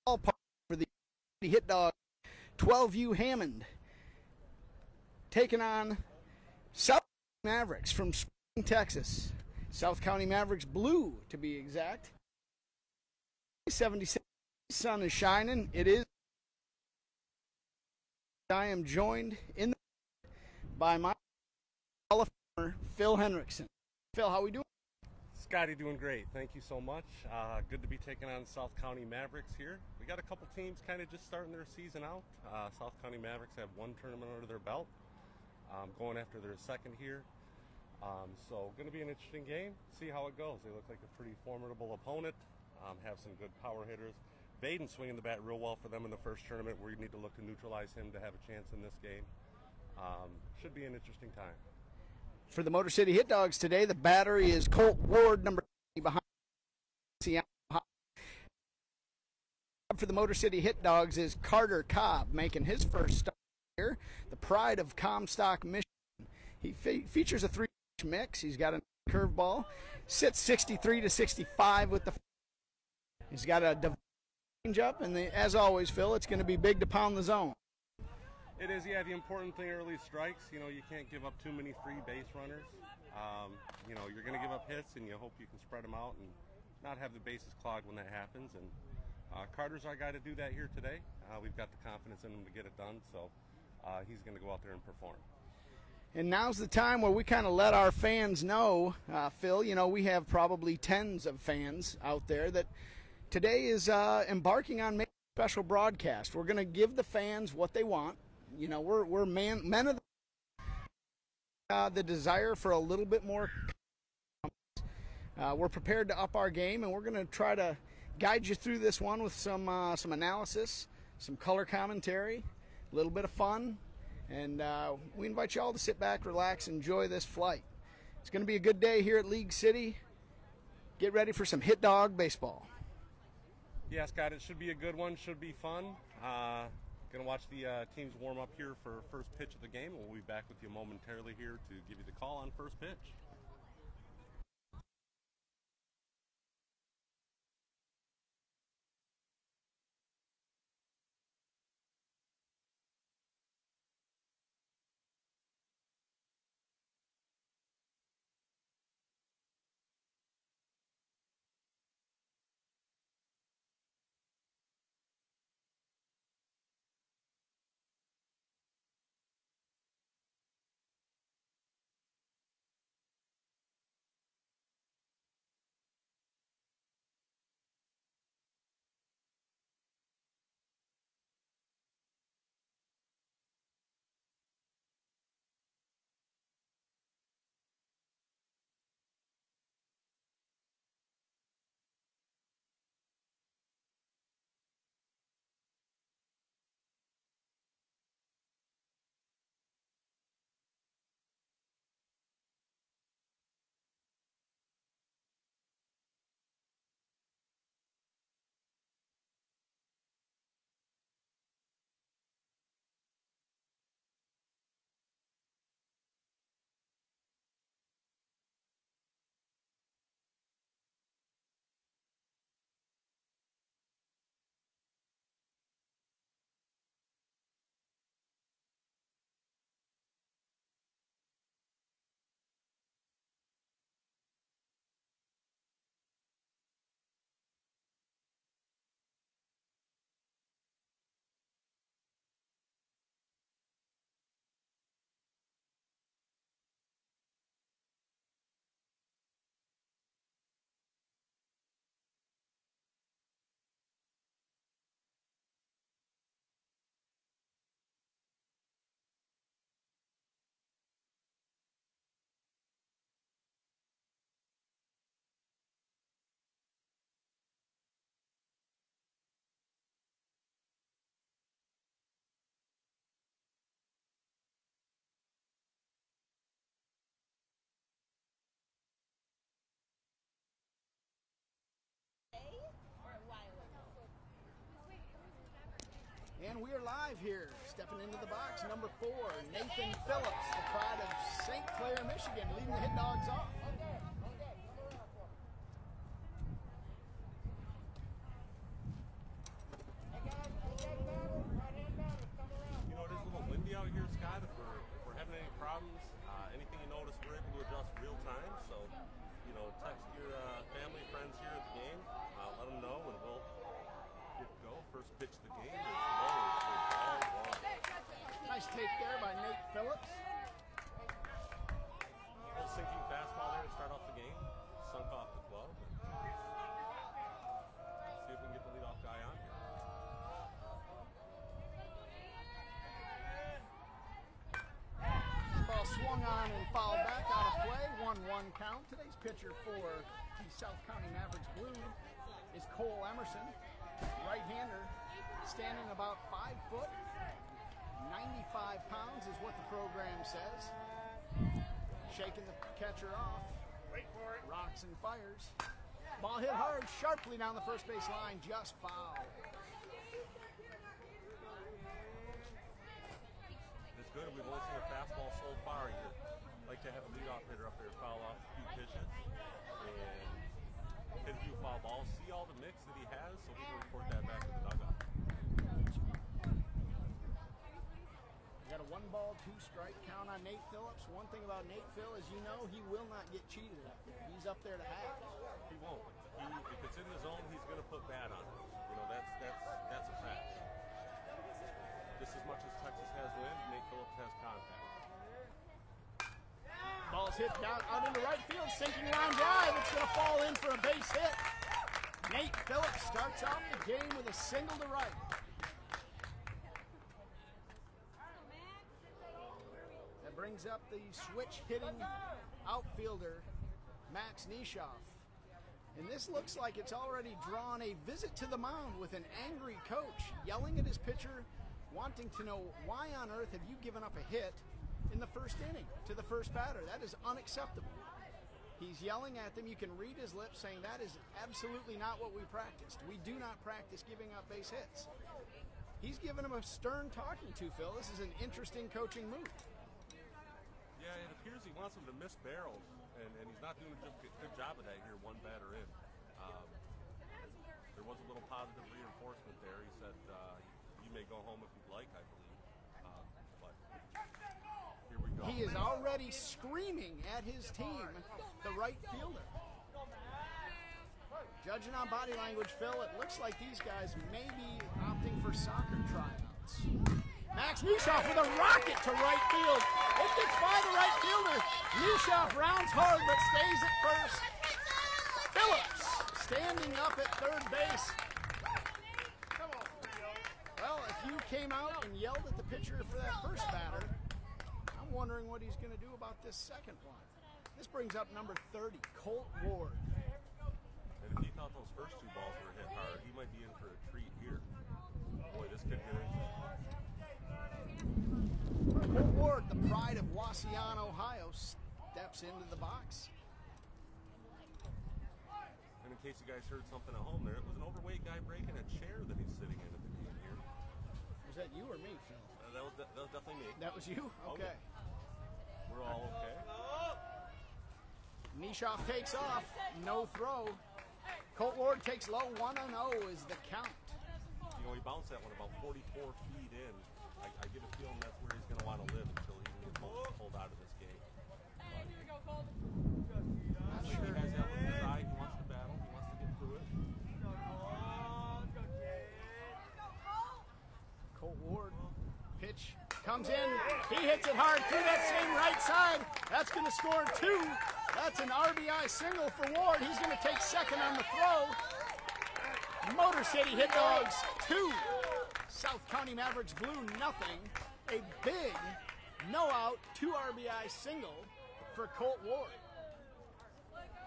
ballpark for the Hit Dog 12U Hammond, taking on South Mavericks from Spring, Texas. South County Mavericks blue, to be exact. 76, sun is shining. It is. I am joined in the by my Hall of Famer, Phil Henriksen. Phil, how we doing? Scotty, doing great. Thank you so much. Good to be taking on South County Mavericks here. We got a couple teams kind of just starting their season out. South County Mavericks have one tournament under their belt, going after their second here. So going to be an interesting game. See how it goes. They look like a pretty formidable opponent. Have some good power hitters. Vaden swinging the bat real well for them in the first tournament. We need to look to neutralize him to have a chance in this game. Should be an interesting time. For the Motor City Hit Dogs today, the battery is Colt Ward, number 3 behind. For the Motor City Hit Dogs is Carter Cobb, making his first start here. The pride of Comstock, Michigan. He features a 3-pitch mix. He's got a curveball. Sits 63 to 65 with the. He's got a change up, and as always, Phil, it's going to be big to pound the zone. It is, yeah. The important thing early strikes. You know, you can't give up too many free base runners. You know, you're going to give up hits, and you hope you can spread them out and not have the bases clogged when that happens. And Carter's our guy to do that here today. We've got the confidence in him to get it done, so he's going to go out there and perform. And now's the time where we kind of let our fans know, Phil, you know, we have probably tens of fans out there that today is embarking on making a special broadcast. We're going to give the fans what they want. You know, we're men of the desire for a little bit more. We're prepared to up our game, and we're going to try to guide you through this one with some analysis, some color commentary, a little bit of fun, and we invite you all to sit back, relax, enjoy this flight. It's going to be a good day here at League City. Get ready for some Hit Dog baseball. Yeah, Scott, it should be a good one. Should be fun. Going to watch the teams warm up here for first pitch of the game. We'll be back with you momentarily here to give you the call on first pitch. And we are live here, stepping into the box, number 4, Nathan Phillips, the pride of St. Clair, Michigan, leading the Hit Dogs off. take there by Nate Phillips. A little sinking fastball there to start off the game. Sunk off the glove. See if we can get the leadoff guy on here. Ball swung on and fouled back out of play. 1-1 count. Today's pitcher for the South County Mavericks Blue is Cole Emerson. Right-hander, standing about 5 foot. 95 pounds is what the program says. Shaking the catcher off. Wait for it. Rocks and fires. Ball hit hard, sharply down the first base line, just foul. It's good. We've only seen a fastball so far here. Like to have a leadoff hitter up there foul off a few pitches and hit a few foul balls. See all the mix that he has, so we can report that back to the dugout. We got a 1-ball, 2-strike count on Nate Phillips. One thing about Nate Phil, as you know, he will not get cheated up there. He's up there to have. He won't. If it's in the zone, he's going to put bat on it. You know, that's a fact. Just as much as Texas has wind, Nate Phillips has contact. Ball's hit down out into right field, sinking line drive. It's going to fall in for a base hit. Nate Phillips starts off the game with a single to right. That brings up the switch hitting outfielder, Max Nishoff. And this looks like it's already drawn a visit to the mound with an angry coach yelling at his pitcher, wanting to know why on earth have you given up a hit in the first inning to the first batter. That is unacceptable. He's yelling at them. You can read his lips saying that is absolutely not what we practiced. We do not practice giving up base hits. He's giving him a stern talking to, Phil. This is an interesting coaching move. Yeah, it appears he wants him to miss barrels, and he's not doing a good job of that here, one batter in. There was a little positive reinforcement there. He said, you may go home if you'd like, I believe. But here we go. He is already screaming at his team, the right fielder. Judging on body language, Phil, it looks like these guys may be opting for soccer tryouts. Max Nishoff with a rocket to right field. It gets by the right fielder. Nishoff rounds hard but stays at first. Phillips standing up at third base. Well, if you came out and yelled at the pitcher for that first batter, I'm wondering what he's going to do about this second one. This brings up number 30, Colt Ward. And if he thought those first 2 balls were hit hard, he might be in for a treat here. Boy, this could get interesting. Colt Ward, the pride of Wasion, Ohio, steps into the box. And in case you guys heard something at home there, it was an overweight guy breaking a chair that he's sitting in at the game here. Was that you or me, Phil? That was definitely me. That was you? Okay. We're all okay. Nishoff takes off. No throw. Colt Ward takes low. 1-0 is the count. You know, he bounced that one about 44 feet in. I get a feeling that's where he's going to want to live until he can get pulled out of this game. Not sure. He has that look in his eye. He wants to battle. He wants to get through it. Colt Ward, pitch comes in. He hits it hard through that same right side. That's going to score 2. That's an RBI single for Ward. He's going to take second on the throw. Motor City Hit Dogs 2. South County Mavericks Blue nothing. A big no-out 2 RBI single for Colt Ward.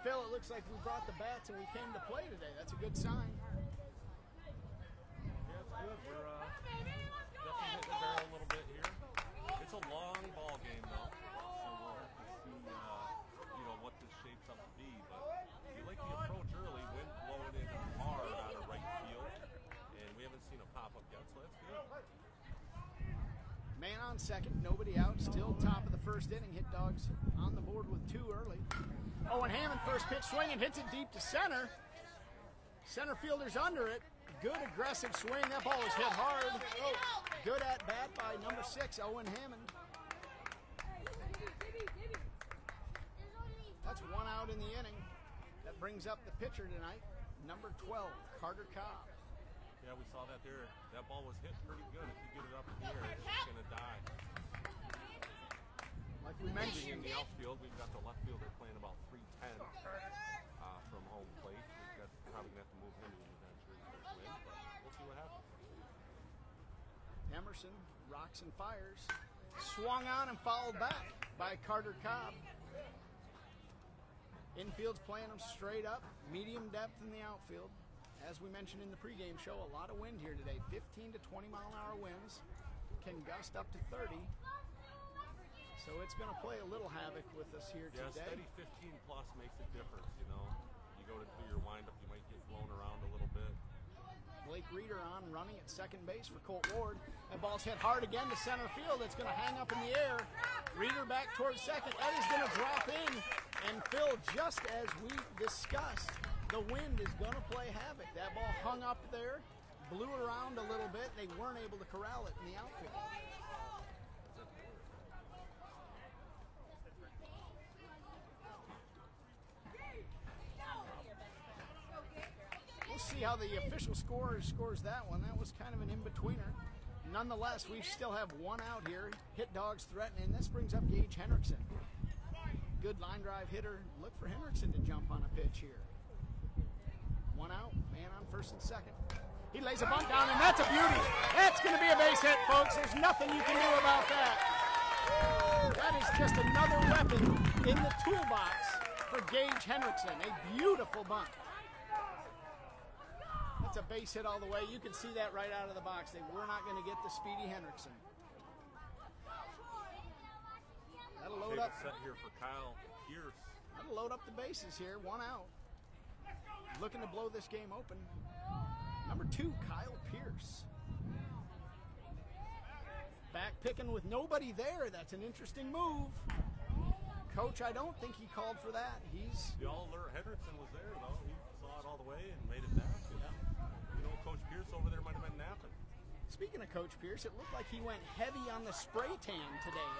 Phil, it looks like we brought the bats and we came to play today. That's a good sign. Yeah, it's good. We're definitely hitting the barrel a little bit here. It's a long ball game, though, so we'll have to see, what this shapes up to be. But we like the approach early, wind blowing in hard out of right field, and we haven't seen a pop-up yet, so that's good. Man on second, nobody out. Still top of the first inning. Hit Dogs on the board with 2 early. Owen Hammond, first pitch swinging, hits it deep to center. Center fielder's under it. Good aggressive swing. That ball is hit hard. Good at bat by number 6, Owen Hammond. That's 1 out in the inning. That brings up the pitcher tonight, number 12, Carter Cobb. Yeah, we saw that there. That ball was hit pretty good. If you get it up in the air, it's just going to die. Like we mentioned, in the outfield, we've got the left fielder playing about 310 from home plate. We've got probably going to have to move him in eventually for his win, but we'll see what happens. Emerson rocks and fires. Swung on and fouled back by Carter Cobb. Infield's playing them straight up, medium depth in the outfield. As we mentioned in the pregame show, a lot of wind here today. 15 to 20 mile an hour winds can gust up to 30. So it's going to play a little havoc with us here today. Yeah, steady 15 plus makes a difference, you know. You go to do your windup, you might get blown around a little bit. Blake Reeder on running at second base for Colt Ward. That ball's hit hard again to center field. It's going to hang up in the air. Reeder back towards second. Eddie's going to drop in. And Phil, just as we discussed, the wind is going to play havoc. That ball hung up there, blew it around a little bit. They weren't able to corral it in the outfield. We'll see how the official scorer scores that one. That was kind of an in-betweener. Nonetheless, we still have one out here. Hit dogs threatening. This brings up Gage Henriksen. Good line drive hitter. Look for Henriksen to jump on a pitch here. One out, man on first and second. He lays a bunt down, and that's a beauty. That's going to be a base hit, folks. There's nothing you can do about that. That is just another weapon in the toolbox for Gage Henriksen. A beautiful bunt. That's a base hit all the way. You can see that right out of the box. They were not going to get the speedy Henriksen. That'll load up. Set here for Kyle Pierce. That'll load up the bases here. One out. Looking to blow this game open. Number 2, Kyle Pierce. Back picking with nobody there. That's an interesting move. Coach, I don't think he called for that. The all-alert Henriksen was there, though. He saw it all the way and made it back. Yeah. You know, Coach Pierce over there might have been napping. Speaking of Coach Pierce, it looked like he went heavy on the spray tan today.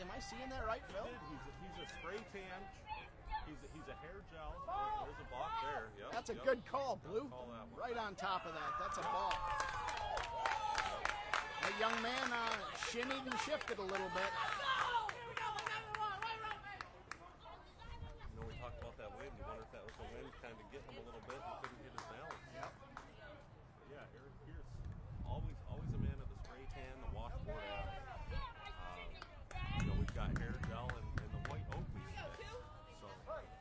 Am I seeing that right, Phil? He's a spray tan. He's a hair gel. There's a balk there. Yep, that's a good call, Blue. Right on top of that. That's a balk. That young man shimmied and shifted a little bit. You know, we talked about that wind. You wonder if that was the wind kind of getting him a little bit and couldn't get his balance. Yep. Yeah, Eric Pierce. Always a man of the spray tan, the washboard app. You know, we've got hair gel and the white Oakley sticks. So,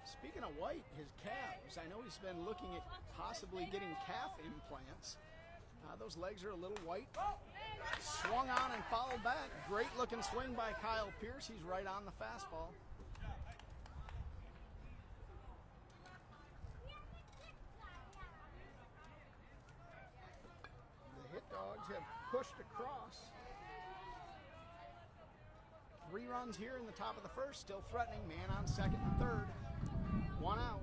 speaking of white, his calves. I know he's been looking at possibly getting calf implants. Those legs are a little white. Swung on and fouled back. Great looking swing by Kyle Pierce. He's right on the fastball. Dogs have pushed across. 3 runs here in the top of the first, still threatening. Man on second and third. One out.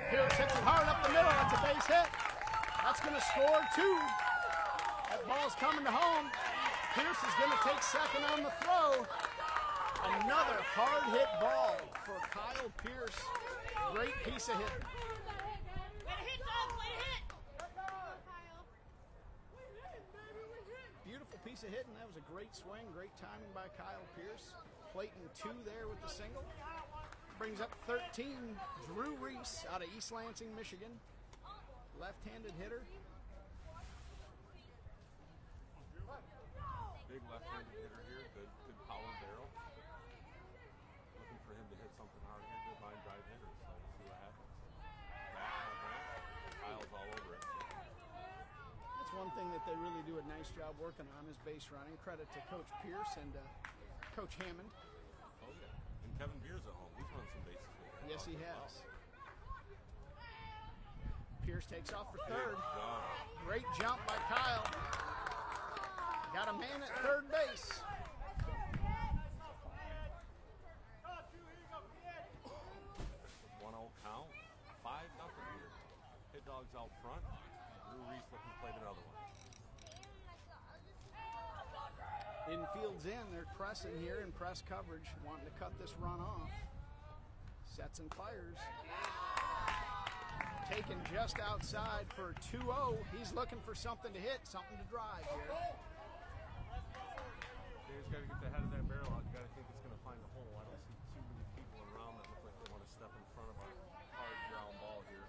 Pierce hits it hard up the middle. That's a base hit. That's going to score 2. That ball's coming to home. Pierce is going to take second on the throw. Another hard hit ball for Kyle Pierce. Great piece of hitting. Piece of hitting. That was a great swing, great timing by Kyle Pierce. Plating 2 there with the single. Brings up 13, Drew Reese out of East Lansing, Michigan. Left-handed hitter. Big left-handed hitter here. Good power barrel. Looking for him to hit something hard here. Good line drive hitter. So we'll see what happens. Kyle's all over it. One thing that they really do a nice job working on is base running. Credit to Coach Pierce and Coach Hammond. Oh, yeah. And Kevin Beers at home. He's run some bases with him. Yes, he has. Pierce takes off for third. Great jump by Kyle. Got a man at third base. 1-0 count. 5-0 here. Hit dogs out front. Drew Reese looking to play another one. Infield's in. They're pressing here in press coverage, wanting to cut this run off. Sets and fires. taken just outside for 2-0. He's looking for something to hit, something to drive here. He's got to get the head of that barrel out. You got to think it's going to find a hole. I don't see too many people around that look like they want to step in front of a hard ground ball here.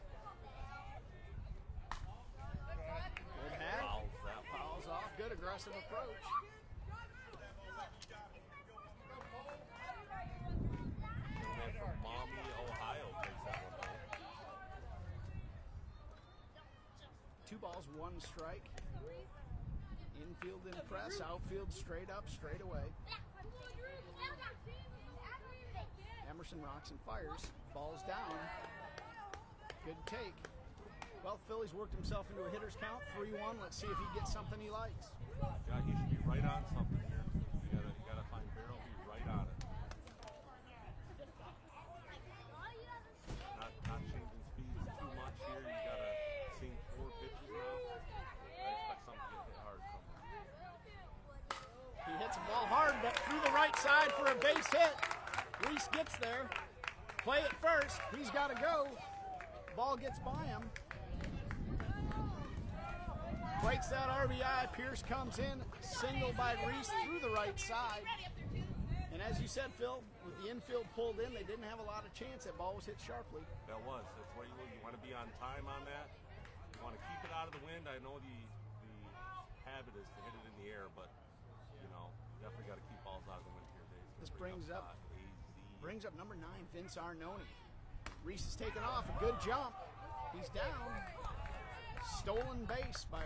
Good hack. Fouls that. Fouls off. Good aggressive approach. From Maumee, Ohio takes that one home. 2 balls, 1 strike. Infield in press, outfield straight up, straight away. Emerson rocks and fires. Ball's down. Good take. Well, Philly's worked himself into a hitter's count, 3-1. Let's see if he gets something he likes. Yeah, he should be right on something here. You gotta find barrel, be right on it. Not changing speeds too much here. You gotta sink 4 pitches now. I expect something to get hit hard from him. He hits the ball hard, but through the right side for a base hit. Reese gets there. Play it first. He's got to go. Ball gets by him. Breaks that RBI. Pierce comes in. Single by Reese through the right side. And as you said, Phil, with the infield pulled in, they didn't have a lot of chance. That ball was hit sharply. That was. That's what you want to be on time on that. You want to keep it out of the wind. I know the habit is to hit it in the air, but definitely got to keep balls out of the wind here, Dave. This brings up number 9, Vince Arnone. Reese is taken off. A good jump. He's down. Stolen base by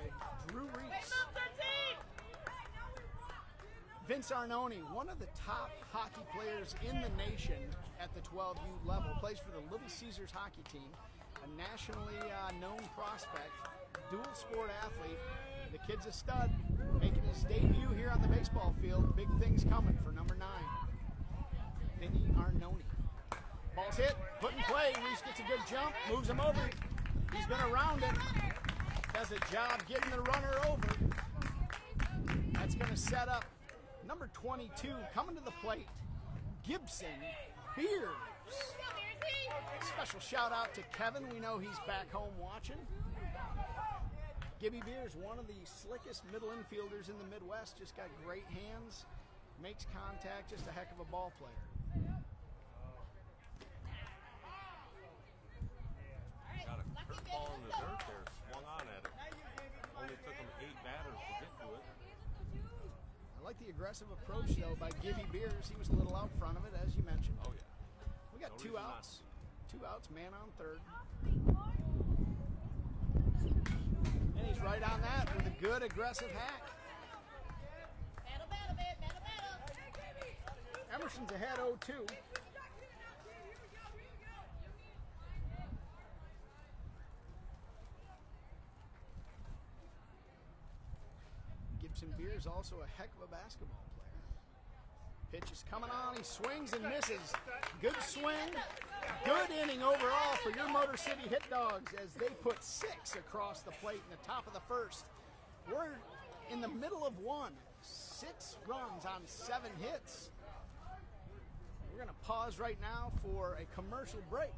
Drew Reese. Vince Arnone, one of the top hockey players in the nation at the 12U level, plays for the Little Caesars hockey team, a nationally known prospect, dual sport athlete. The kid's a stud, making his debut here on the baseball field. Big things coming for number 9, Vinny Arnone. Ball's hit, put in play. Reese gets a good jump, moves him over. He's been around it. Does a job getting the runner over. That's going to set up number 22 coming to the plate, Gibson Beers. Special shout out to Kevin. We know he's back home watching. Gibby Beers, one of the slickest middle infielders in the Midwest. Just got great hands, makes contact, just a heck of a ball player. Got a curveball in the dirt there, swung on at it. Only took him 8 batters to get to it. I like the aggressive approach, though, by Gibby Beers. He was a little out front of it, as you mentioned. Oh, yeah. We got 2 outs. 2 outs, man on third. And he's right on that with a good aggressive hack. Emerson's ahead 0-2. Gibson Beers also a heck of a basketball player. Pitch is coming on. He swings and misses. Good swing. Good inning overall for your Motor City Hit Dogs as they put 6 across the plate in the top of the first. We're in the middle of 1. 6 runs on 7 hits. We're going to pause right now for a commercial break.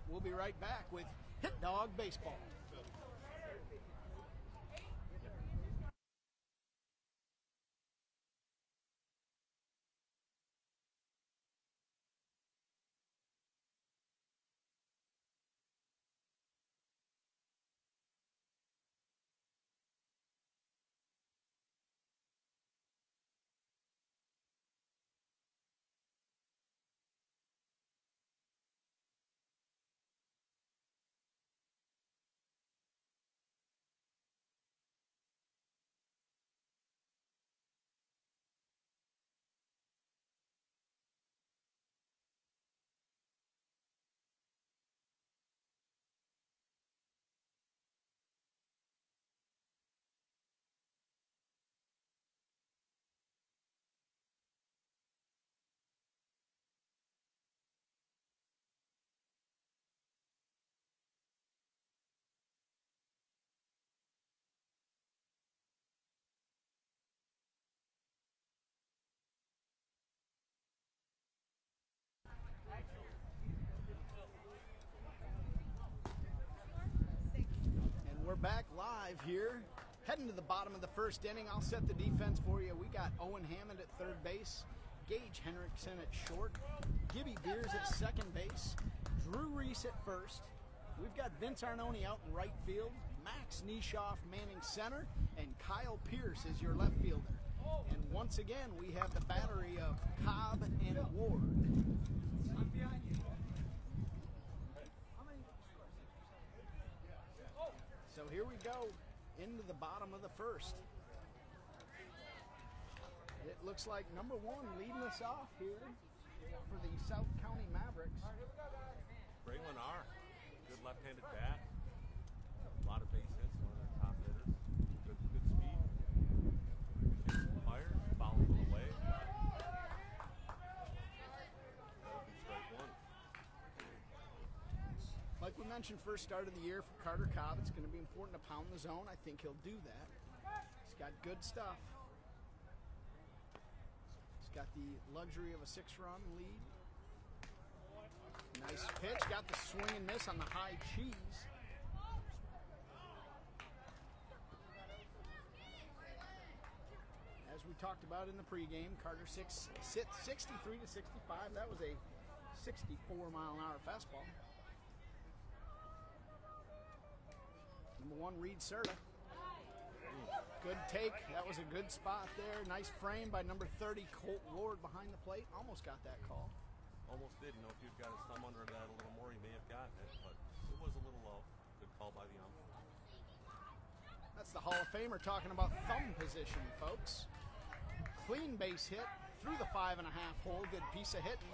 We'll be right back with Hit Dog Baseball. live here. Heading to the bottom of the first inning. I'll set the defense for you. We got Owen Hammond at third base, Gage Henriksen at short, Gibby Beers at second base, Drew Reese at first. We've got Vince Arnone out in right field, Max Nishoff manning center, and Kyle Pierce is your left fielder. And once again, we have the battery of Cobb and Ward. So here we go into the bottom of the first. It looks like number one leading us off here for the South County Mavericks. Braylon R. Good left-handed bat. A lot of base hits, one of their top hitters. Good speed. Fire, fouls away. That'll be strike one. Like we mentioned, first start of the year for Carter Cobb. It's going to be important to pound the zone. I think he'll do that. He's got good stuff. He's got the luxury of a 6-run lead. Nice pitch. Got the swing and miss on the high cheese. As we talked about in the pregame, Carter sits 63 to 65. That was a 64-mile-an-hour fastball. Number one, Reed Serta. Good take. That was a good spot there. Nice frame by number 30, Colt Ward behind the plate. Almost got that call. Almost did. You know, if you'd got his thumb under that a little more, he may have gotten it, but it was a little low. Good call by the ump. That's the Hall of Famer talking about thumb position, folks. Clean base hit through the 5.5 hole. Good piece of hitting.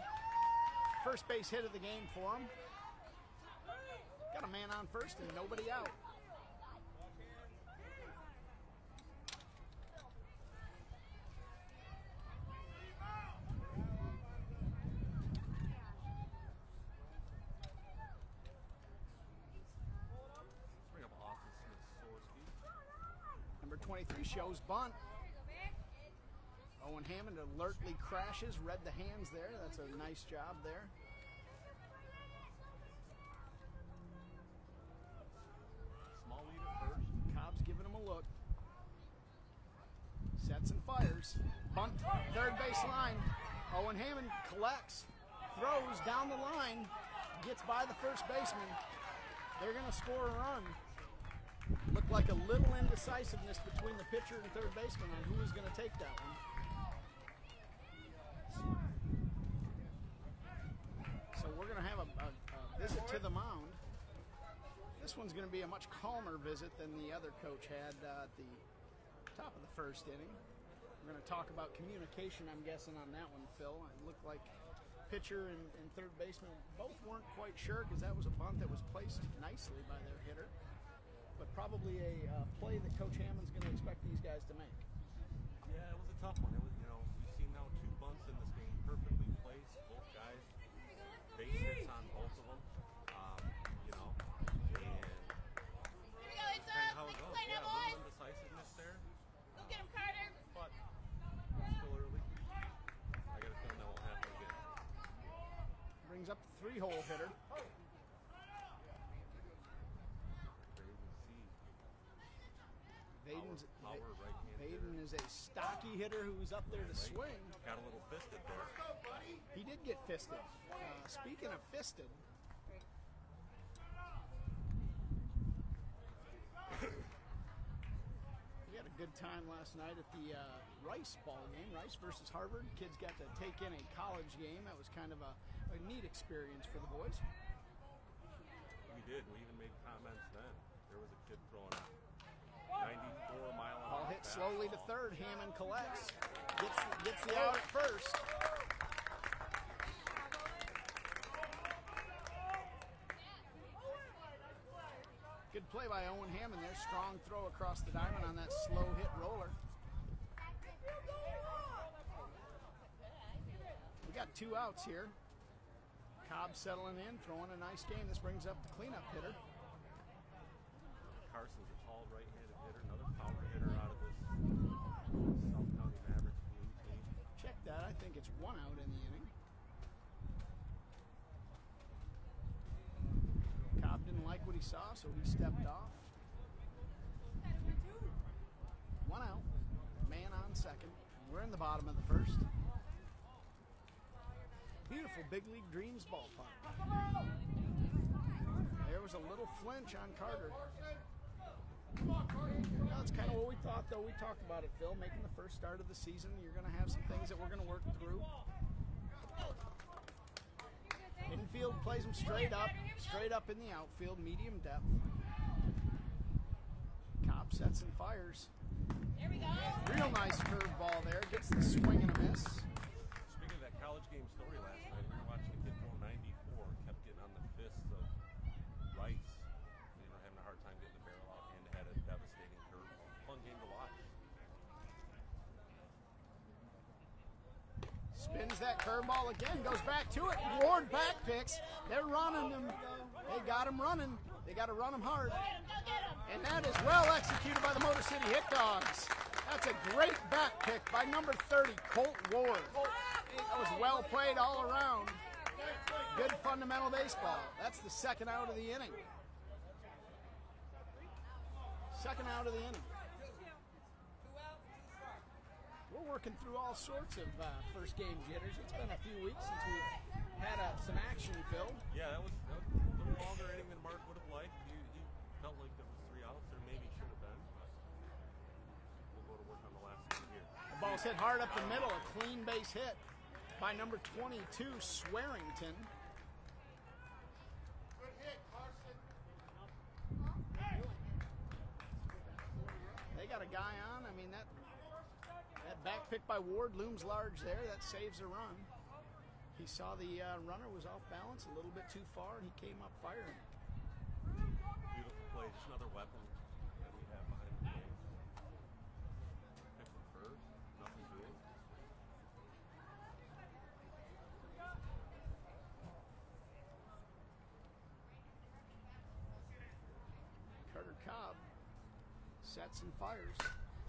First base hit of the game for him. Got a man on first and nobody out. Number 23 shows bunt. Owen Hammond alertly crashes, read the hands there. That's a nice job there. Small lead at first. Cobb's giving him a look. Sets and fires. Bunt, third base line. Owen Hammond collects, throws down the line, gets by the first baseman. They're going to score a run. Looked like a little indecisiveness between the pitcher and third baseman on who was going to take that one. So we're going to have a visit to the mound. This one's going to be a much calmer visit than the other coach had at the top of the first inning. We're going to talk about communication, I'm guessing, on that one, Phil. It looked like pitcher and third baseman both weren't quite sure because that was a bunt that was placed nicely by their hitter. But probably a play that Coach Hammond's going to expect these guys to make. Yeah, it was a tough one. It was, you know, we've seen now 2 bunts in this game, perfectly placed. Both guys, base hits on both of them. You know, and kind of how it goes. Yeah, a little indecisiveness there. Go get him, Carter. But it's still early. I got a feeling that won't happen again. Brings up the 3-hole hitter. Vaden is a stocky hitter who's up there to swing. Got a little fisted there. He did get fisted. Speaking of fisted, we had a good time last night at the Rice ball game, Rice versus Harvard. Kids got to take in a college game. That was kind of a neat experience for the boys. We did. We even made comments then. There was a kid throwing 94-mile-an-hour Ball hit pass. slowly to third. Hammond collects. Gets the out at first. Good play by Owen Hammond there. Strong throw across the diamond on that slow hit roller. We got 2 outs here. Cobb settling in, throwing a nice game. This brings up the cleanup hitter. Carson's a tall right-handed hitter, another power hitter out of this South County Mavericks blue team. Check that. I think it's 1 out in the inning. Cobb didn't like what he saw, so he stepped off. bottom of the first. Beautiful Big League Dreams ballpark. There was a little flinch on Carter. That's kind of what we thought, though. We talked about it, Phil. Making the first start of the season, you're going to have some things that we're going to work through. Infield plays them straight up in the outfield, medium depth. Cobb sets and fires. Real nice curveball there. Gets the swing and a miss. Speaking of that college game story last night, we were watching a kid throw 94, kept getting on the fists of Rice. They were having a hard time getting the barrel out and had a devastating curveball. Fun game to watch. Spins that curveball again, goes back to it. Ward back picks. They're running him. They got him running. They got to run him hard. And that is well executed by the Motor City Hit Dogs. That's a great back pick by number 30, Colt Ward. That was well played all around. Good fundamental baseball. That's the second out of the inning. Second out of the inning. We're working through all sorts of first game jitters. It's been a few weeks since we've had some action, Phil. Yeah, that was a little longer inning than Mark would have liked. He felt like there was 3 outs, or maybe should have been. We'll go to work on the last one here. The ball's hit hard up the middle, a clean base hit by number 22, Swearington. Good hit, Carson. They got a guy on. I mean, that back pick by Ward looms large there. That saves a run. He saw the runner was off balance a little bit too far, and he came up firing. Beautiful play. Just another weapon that we have behind the plate. Pick him first. Nothing to it. Carter Cobb sets and fires.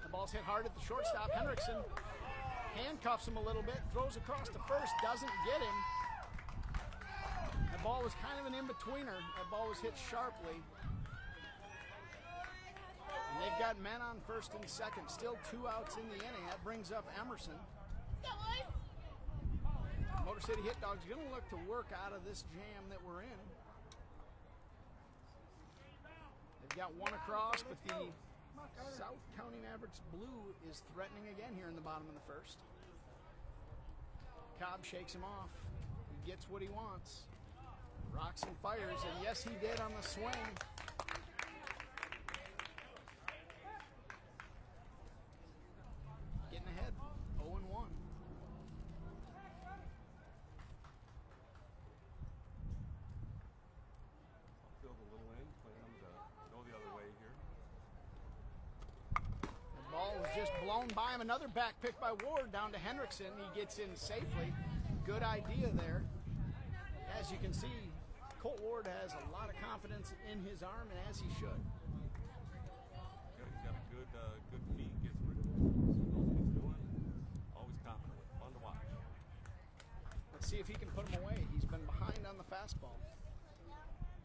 The ball's hit hard at the shortstop. Hendrickson handcuffs him a little bit, throws across to first, doesn't get him. The ball was kind of an in-betweener. That ball was hit sharply. And they've got men on first and second. Still 2 outs in the inning. That brings up Emerson. Motor City Hit Dogs are going to look to work out of this jam that we're in. They've got one across, but the South County Mavericks blue is threatening again here in the bottom of the first. Cobb shakes him off. He gets what he wants. Rocks and fires, and yes, he did on the swing. Getting ahead, 0-1. Field a little in, plan him to go the other way here. The ball was just blown by him. Another back pick by Ward down to Hendrickson. He gets in safely. Good idea there. As you can see, Colt Ward has a lot of confidence in his arm, and as he should. He's got a good feet. Gets rid of it. Knows what he's doing. Always confident. Fun to watch. Let's see if he can put him away. He's been behind on the fastball.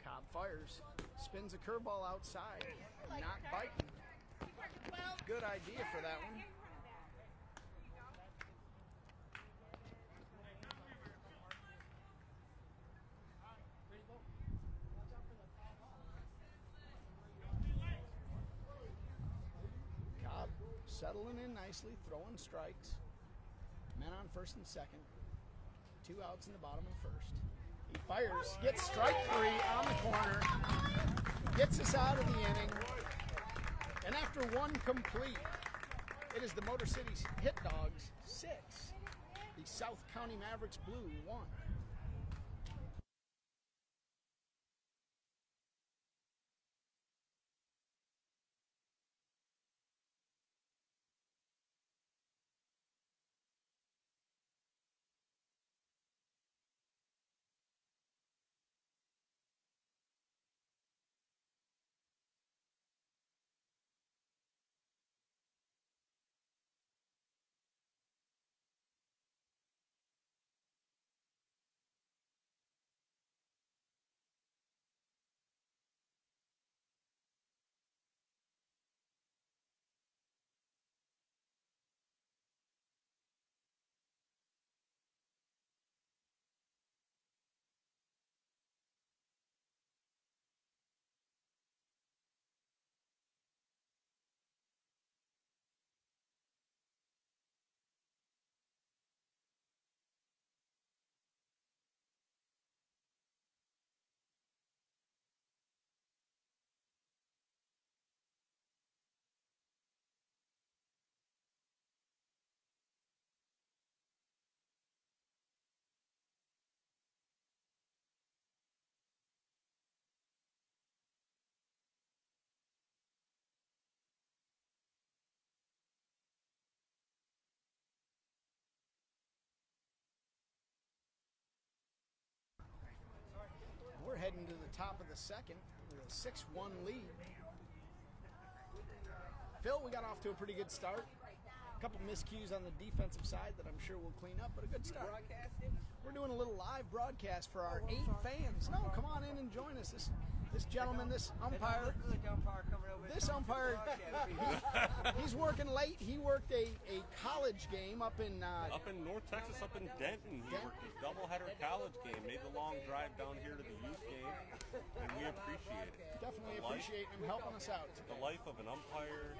Cobb fires. Spins a curveball outside. Not biting. Good idea for that one. Cobb settling in nicely, throwing strikes. Men on first and second. 2 outs in the bottom of the first. He fires, gets strike 3 on the corner, gets us out of the inning. And after 1 complete, it is the Motor City Hit Dogs 6, the South County Mavericks blue 1. top of the second with a 6-1 lead. Phil, we got off to a pretty good start. A couple miscues on the defensive side that I'm sure we'll clean up, but a good start. We're doing a little live broadcast for our 8 fans. No, come on in and join us. This gentleman, this umpire, he's working late. He worked a college game up in North Texas, up in Denton. He worked a doubleheader college game, made the long drive down here to the youth game, and we appreciate it. Definitely appreciate him helping us out today. The life of an umpire,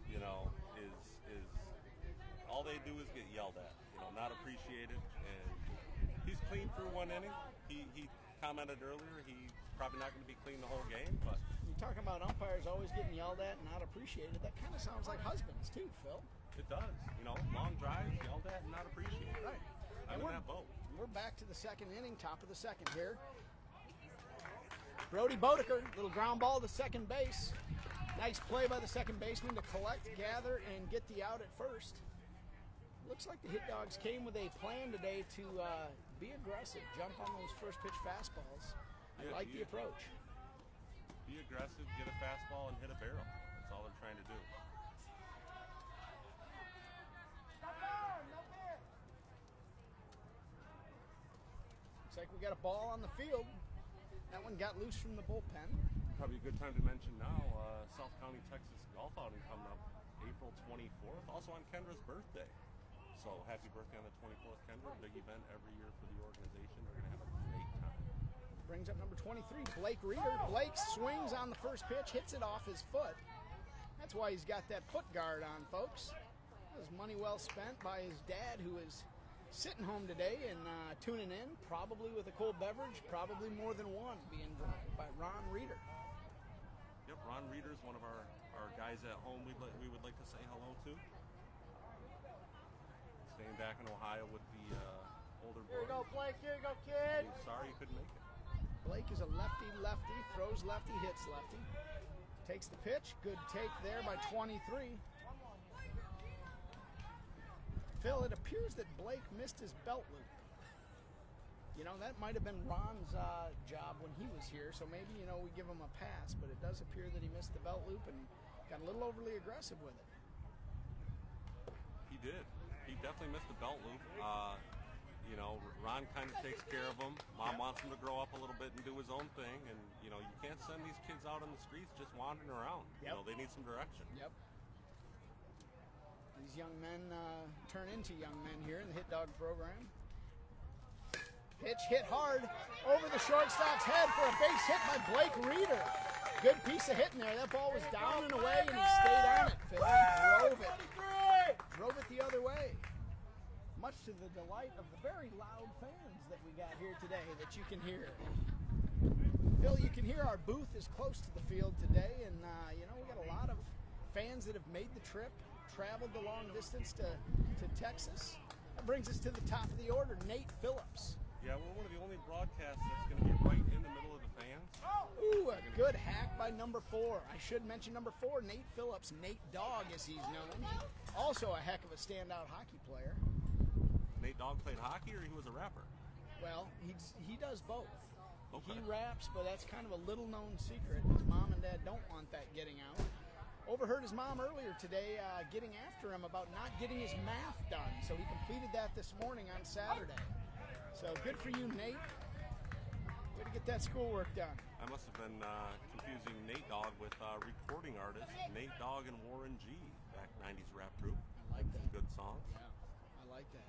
you know, is all they do is get yelled at, you know, not appreciated. And he's clean through 1 inning. He commented earlier he's probably not going to be clean the whole game, but you're talking about umpires always getting yelled at and not appreciated. That kind of sounds like husbands too, Phil. It does. You know, long drives, yelled at and not appreciated. Right. I'm in that boat. We're back to the second inning, top of the second here. Brody Bodeker, little ground ball to second base. Nice play by the second baseman to collect, gather, and get the out at first. Looks like the Hit Dogs came with a plan today to be aggressive, jump on those first pitch fastballs. I like the approach. Be aggressive, get a fastball, and hit a barrel. That's all they're trying to do. Looks like we got a ball on the field. That one got loose from the bullpen. Probably a good time to mention now, South County, Texas golf outing coming up April 24th, also on Kendra's birthday. So happy birthday on the 24th, Kendra. Big event every year for the organization. We're going to have a great time. Brings up number 23, Blake Reeder. Blake swings on the first pitch, hits it off his foot. That's why he's got that foot guard on, folks. That was money well spent by his dad, who is sitting home today and tuning in, probably with a cold beverage, probably more than one, being drunk by Ron Reeder. Yep, Ron Reeder's one of our guys at home we would like to say hello to. Staying back in Ohio with the older boys. Here you go, Blake. Here you go, kid. I'm sorry you couldn't make it. Blake is a lefty, throws lefty, hits lefty. Takes the pitch. Good take there by 23. Phil, it appears that Blake missed his belt loop. You know, that might have been Ron's job when he was here, so maybe, you know, we give him a pass, but it does appear that he missed the belt loop and got a little overly aggressive with it. He did. He definitely missed the belt loop. You know, Ron kind of takes care of him. Mom wants him to grow up a little bit and do his own thing. And, you know, you can't send these kids out on the streets just wandering around. You know, they need some direction. Yep. These young men turn into young men here in the Hit Dog program. Pitch hit hard over the shortstop's head for a base hit by Blake Reeder. Good piece of hitting there. That ball was down and away, and he stayed on it, Phil. Drove it the other way. Much to the delight of the very loud fans that we got here today that you can hear. Phil, you can hear our booth is close to the field today, and you know, we got a lot of fans that have made the trip, traveled the long distance to Texas. That brings us to the top of the order, Nate Phillips. Yeah, we're one of the only broadcasts that's going to be right in the middle of the fans. Ooh, a good hack by number 4. I should mention number 4, Nate Phillips, Nate Dogg as he's known. Also a heck of a standout hockey player. Nate Dogg played hockey, or he was a rapper? Well, he does both. Okay. He raps, but that's kind of a little-known secret. His mom and dad don't want that getting out. Overheard his mom earlier today getting after him about not getting his math done, so he completed that this morning on Saturday. So good for you, Nate. Way to get that schoolwork done. I must have been confusing Nate Dogg with recording artist Nate Dogg and Warren G. Back 90s rap group. I like that. Good song. Yeah, I like that.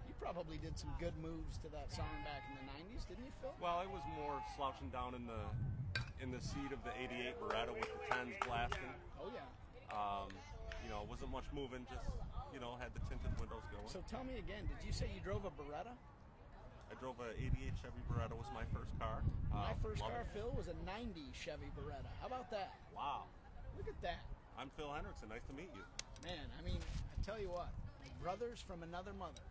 You probably did some good moves to that song back in the 90s, didn't you, Phil? Well, I was more slouching down in the seat of the '88 Beretta with the 10s blasting. Oh yeah. You know, wasn't much moving. Just, you know, had the tinted windows going. So tell me again, did you say you drove a Beretta? I drove a '88 Chevy Beretta. Was my first car. My first car, Phil, was a '90 Chevy Beretta. How about that? Wow. Look at that. I'm Phil Hendrickson. Nice to meet you. Man, I mean, I tell you what, brothers from another mother.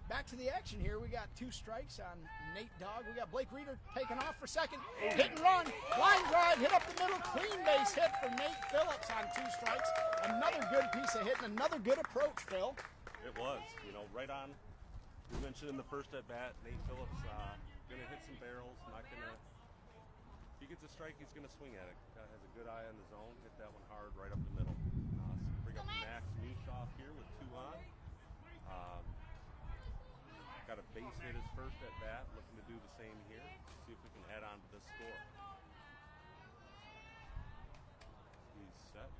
Back to the action here. We got 2 strikes on Nate Dogg. We got Blake Reeder taking off for second. Hit and run. Line drive. Hit up the middle. Clean base hit for Nate Phillips on 2 strikes. Another good piece of hit and another good approach, Phil. It was. You know, right on. You mentioned in the first at bat, Nate Phillips going to hit some barrels. Not going to he gets a strike, he's going to swing at it. Guy has a good eye on the zone. Hit that one hard right up the middle. So bring up Max Nishoff here with 2 on. Got a base hit his first at bat. Looking to do the same here. See if we can add on to this score. He's set.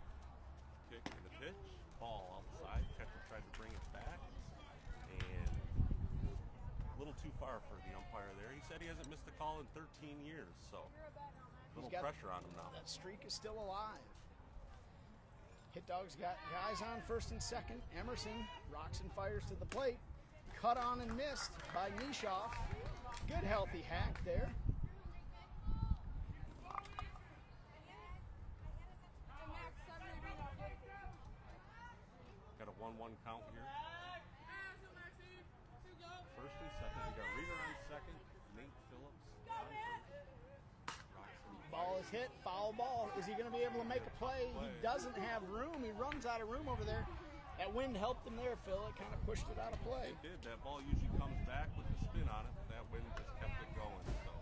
Kick and the pitch. Ball outside. Catcher tried to bring it back. And a little too far for the umpire there. He said he hasn't missed a call in 13 years. So a little pressure on him now. That streak is still alive. Hit Dog's got guys on first and second. Emerson rocks and fires to the plate. Cut on and missed by Nishoff. Good healthy hack there. Got a 1-1 count here. First and second. We got Reader on second. Nate Phillips on first. Ball is hit. Foul ball. Is he going to be able to make a play? He doesn't have room. He runs out of room over there. That wind helped him there, Phil. It kind of pushed it out of play. It did. That ball usually comes back with the spin on it. That wind just kept it going. So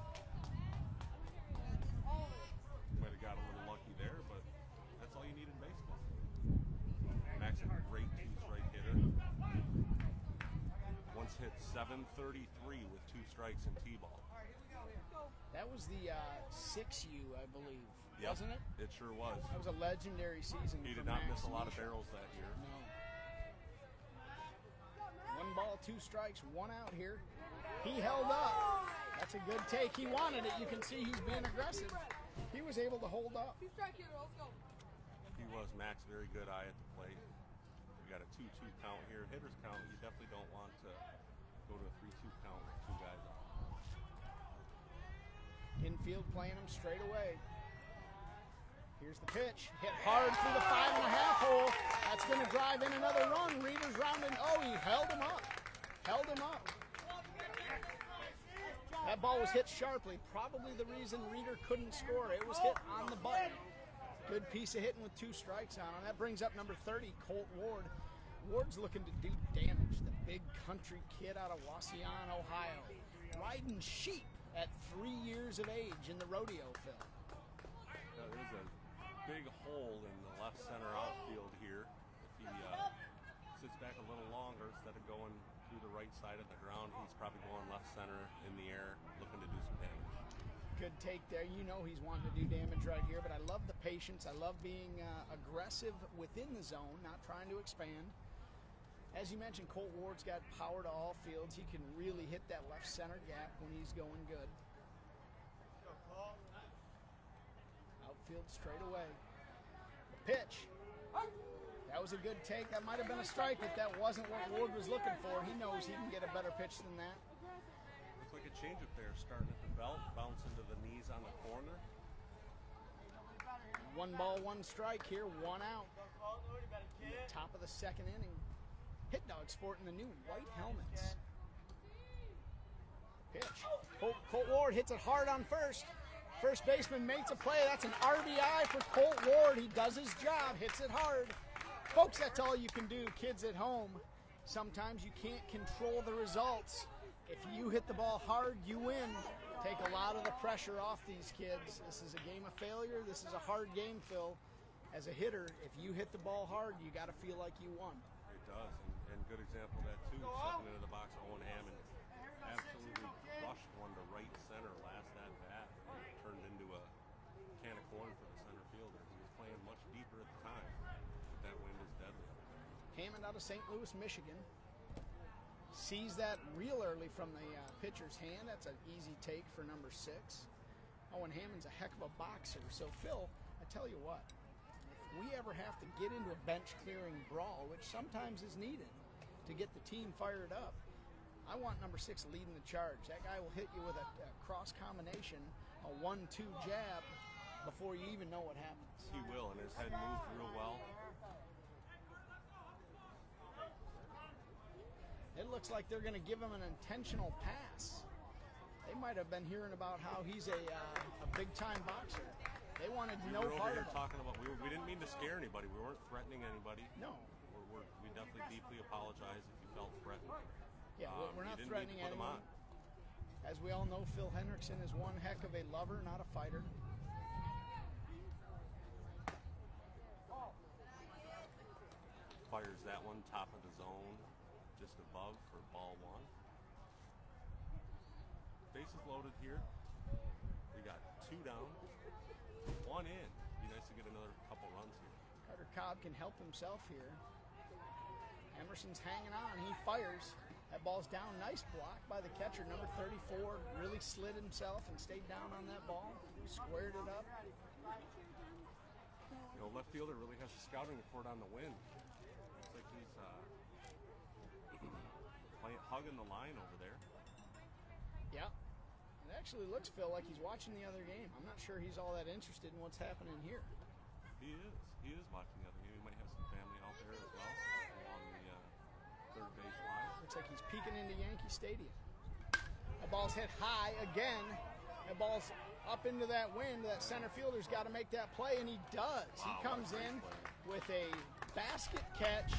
might have got a little lucky there, but that's all you need in baseball. Max, a great 2-strike hitter. Once hit 733 with 2 strikes in T-ball. That was the 6U, I believe, yep, wasn't it? It sure was. That was a legendary season. He for did not Max miss a lot of Nishoff. barrels that year. No. 1 ball, 2 strikes, 1 out here. He held up. That's a good take. He wanted it. You can see he's being aggressive. He was able to hold up. He was. Max, very good eye at the plate. We got a 2-2 count here. Hitter's count, you definitely don't want to go to a 3-2 count with 2 guys on. Infield playing him straight away. Here's the pitch. Hit hard through the 5.5 hole. That's going to drive in another run. Reader's rounding. Oh, he held him up. Held him up. That ball was hit sharply. Probably the reason Reader couldn't score. It was hit on the button. Good piece of hitting with 2 strikes on him. That brings up number 30, Colt Ward. Ward's looking to do damage. The big country kid out of Wauseon, Ohio. Riding sheep at 3 years of age in the rodeo, Phil. There's a big hole in the left center outfield here. If he sits back a little longer instead of going through the right side of the ground, he's probably going left center in the air looking to do some damage. Good take there. You know he's wanting to do damage right here, but I love the patience. I love being aggressive within the zone, not trying to expand. As you mentioned, Colt Ward's got power to all fields. He can really hit that left center gap when he's going good. Outfield straight away. The pitch. That was a good take. That might have been a strike, but that wasn't what Ward was looking for. He knows he can get a better pitch than that. Looks like a changeup there, starting at the belt, bounce into the knees on the corner. 1 ball, 1 strike here, 1 out. Top of the 2nd inning. Hit Dog sporting the new white helmets. Pitch. Colt Ward hits it hard on first. First baseman makes a play. That's an RBI for Colt Ward. He does his job, hits it hard. Folks, that's all you can do. Kids at home, sometimes you can't control the results. If you hit the ball hard, you win. Take a lot of the pressure off these kids. This is a game of failure. This is a hard game, Phil. As a hitter, if you hit the ball hard, you got to feel like you won. It does, and good example of that too. Stepping into the box, Owen Hammond absolutely crushed one to right center last at bat, and it turned into a can of corn for the center fielder. He was playing much deeper at the time, but that wind is deadly. Hammond out of St. Louis, Michigan. Sees that real early from the pitcher's hand. That's an easy take for number 6. Owen Hammond's a heck of a boxer. So, Phil, I tell you what, if we ever have to get into a bench-clearing brawl, which sometimes is needed to get the team fired up, I want number 6 leading the charge. That guy will hit you with a cross combination, a 1-2 jab, before you even know what happens. He will, and his head moves real well. It looks like they're going to give him an intentional pass. They might have been hearing about how he's a big-time boxer. They wanted no part of him. Talking about, we didn't mean to scare anybody. We weren't threatening anybody. No. We definitely deeply apologize if you felt threatened. Yeah, we're not threatening anyone. As we all know, Phil Hendrickson is one heck of a lover, not a fighter. Fires that one top of the zone, just above for ball one. Bases loaded here. We got 2 down, 1 in. Be nice to get another couple runs here. Carter Cobb can help himself here. Emerson's hanging on. He fires. That ball's down. Nice block by the catcher, number 34. Really slid himself and stayed down on that ball. Squared it up. You know, left fielder really has a scouting report on the wind. Looks like he's hugging the line over there. Yeah. It actually looks, Phil, like he's watching the other game. I'm not sure he's all that interested in what's happening here. He is. He is watching the other game. He might have some family out there as well along the third base line. Looks like he's peeking into Yankee Stadium. The ball's hit high again. The ball's up into that wind. That center fielder's got to make that play, and he does. He comes in with a basket catch,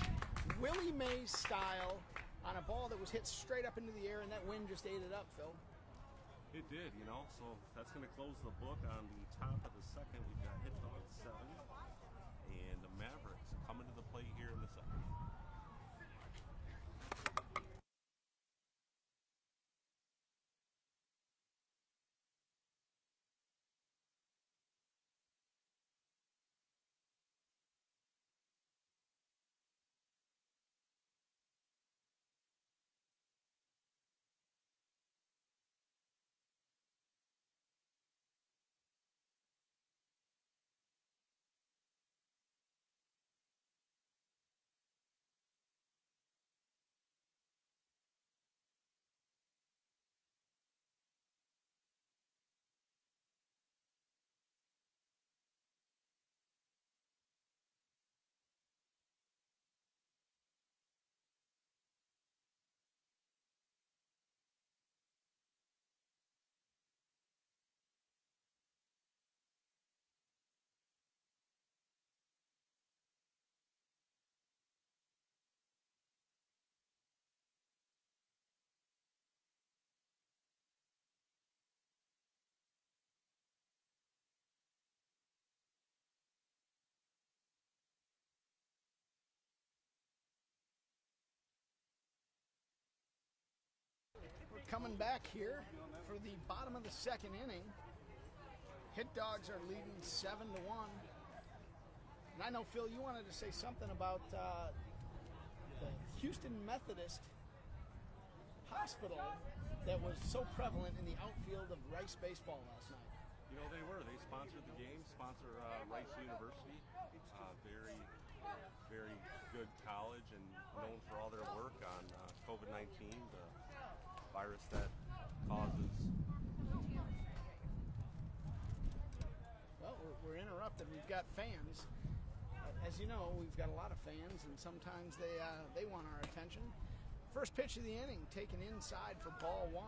Willie Mays style, on a ball that was hit straight up into the air, and that wind just ate it up, Phil. It did, you know, so that's going to close the book on the top of the second. We've got hit dog 7, and the Mavericks coming to the plate here in the second. Coming back here for the bottom of the second inning. Hit Dogs are leading 7-1. And I know, Phil, you wanted to say something about the Houston Methodist Hospital that was so prevalent in the outfield of Rice baseball last night. You know, they were. They sponsored the game, sponsor Rice University. Very, very good college and known for all their work on COVID-19, the virus that causes. Well, we're interrupted. We've got fans. As you know, we've got a lot of fans, and sometimes they want our attention. First pitch of the inning, taken inside for ball 1.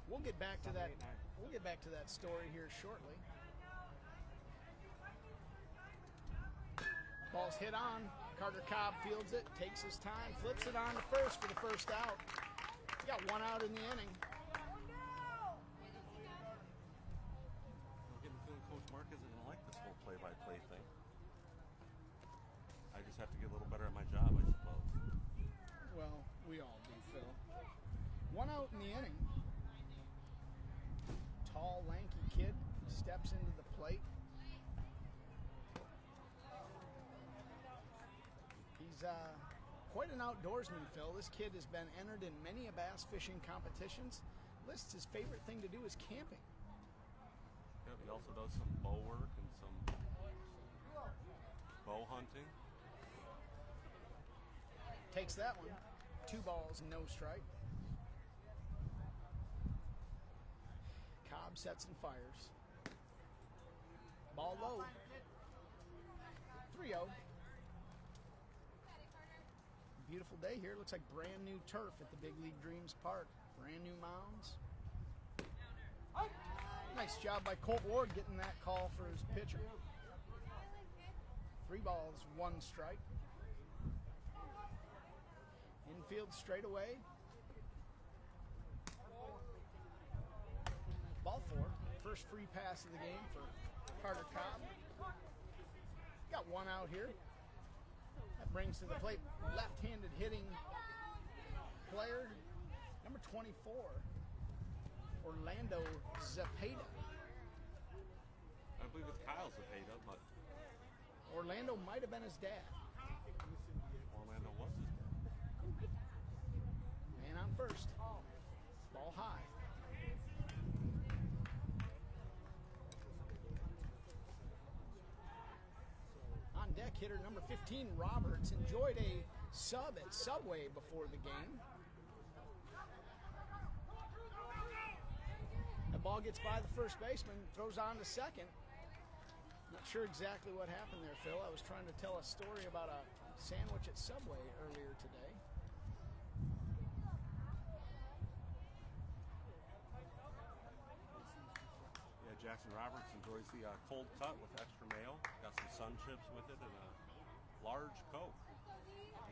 We'll get back to that. We'll get back to that story here shortly. Ball's hit on. Carter Cobb fields it, takes his time, flips it on to first for the first out. He got 1 out in the inning. I'm getting the feeling Coach Mark isn't going to like this whole play-by-play thing. I just have to get a little better at my job, I suppose. Well, we all do, Phil. 1 out in the inning. Tall, lanky kid steps into the plate. He's quite an outdoorsman, Phil. This kid has been entered in many a bass fishing competitions. Lists his favorite thing to do is camping. Yep, he also does some bow work and some bow hunting. Takes that one. 2 balls, no strike. Cobb sets and fires. Ball low. 3-0. Beautiful day here. Looks like brand new turf at the Big League Dreams Park. Brand new mounds. Nice job by Colt Ward getting that call for his pitcher. 3 balls, 1 strike. Infield straight away. Ball 4. First free pass of the game for Carter Cobb. Got 1 out here. That brings to the plate left-handed hitting player, number 24, Orlando Zepeda. I believe it's Kyle Zepeda, but Orlando might have been his dad. Orlando was his dad. Man on first. Ball high. On deck, hitter number 15, Roberts, enjoyed a sub at Subway before the game. The ball gets by the first baseman, throws on to second. Not sure exactly what happened there, Phil. I was trying to tell a story about a sandwich at Subway earlier today. Yeah, Jackson Roberts enjoys the cold cut with extra mayo. Got some sun chips with it and a large Coke.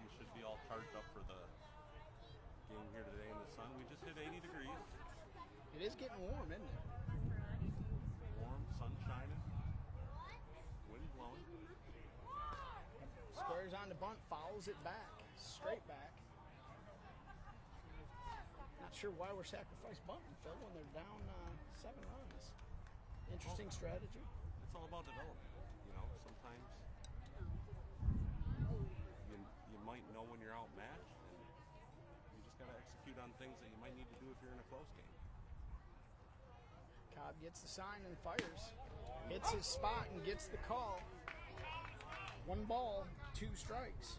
He should be all charged up for the game here today in the sun. We just hit 80 degrees. It is getting warm, isn't it? Warm, sun shining, wind blowing. Squares on the bunt, fouls it back, straight back. Not sure why we're sacrifice bunting, Phil, when they're down 7 runs. Interesting strategy. It's all about development. You know, sometimes you might know when you're outmatched, and you just got to execute on things that you might need to do if you're in a close game. Cobb gets the sign and fires. Hits his spot and gets the call. 1 ball, 2 strikes.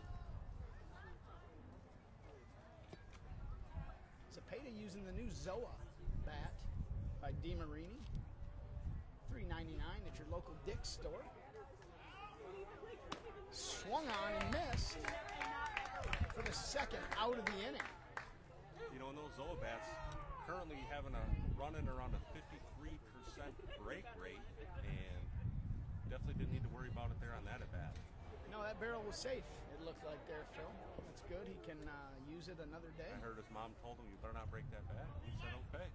Zepeda using the new Zoa bat by DeMarini. $3.99 at your local Dick's store. Swung on and missed for the second out of the inning. You know, in those Zoa bats, currently having a running around a 53% break rate, and definitely didn't need to worry about it there on that at bat. No, that barrel was safe, it looked like there, Phil. That's good. He can use it another day. I heard his mom told him, you better not break that bat. He said, okay.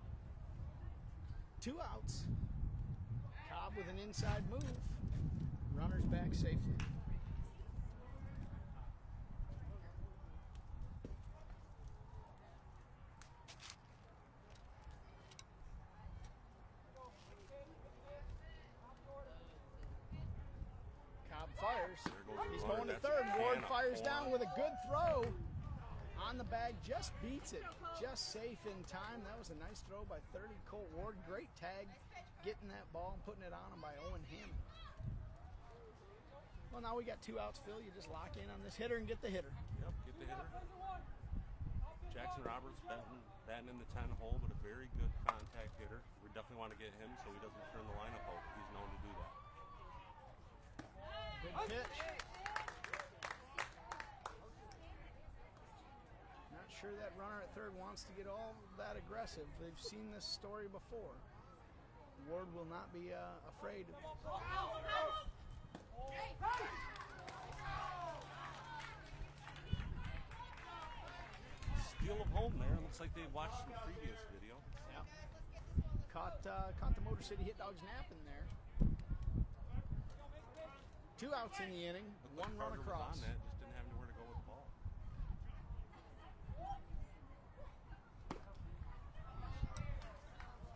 2 outs. Cobb with an inside move. Runners back safely. Cobb fires. He's going to third. Ward fires down with a good throw. On the bag, just beats it. Just safe in time. That was a nice throw by 30 Colt Ward. Great tag, getting that ball and putting it on him by Owen Hammond. Well, now we got 2 outs, Phil. You just lock in on this hitter and get the hitter. Yep, get the hitter. Jackson Roberts batting in the 10 hole, but a very good contact hitter. We definitely want to get him so he doesn't turn the lineup over. He's known to do that. Good pitch. Not sure that runner at third wants to get all that aggressive. They've seen this story before. Ward will not be afraid. Steal of home there. Looks like they watched some previous video. Yeah. Caught the Motor City Hit Dogs napping there. 2 outs in the inning, 1 run across. On that, just didn't have anywhere to go with the ball.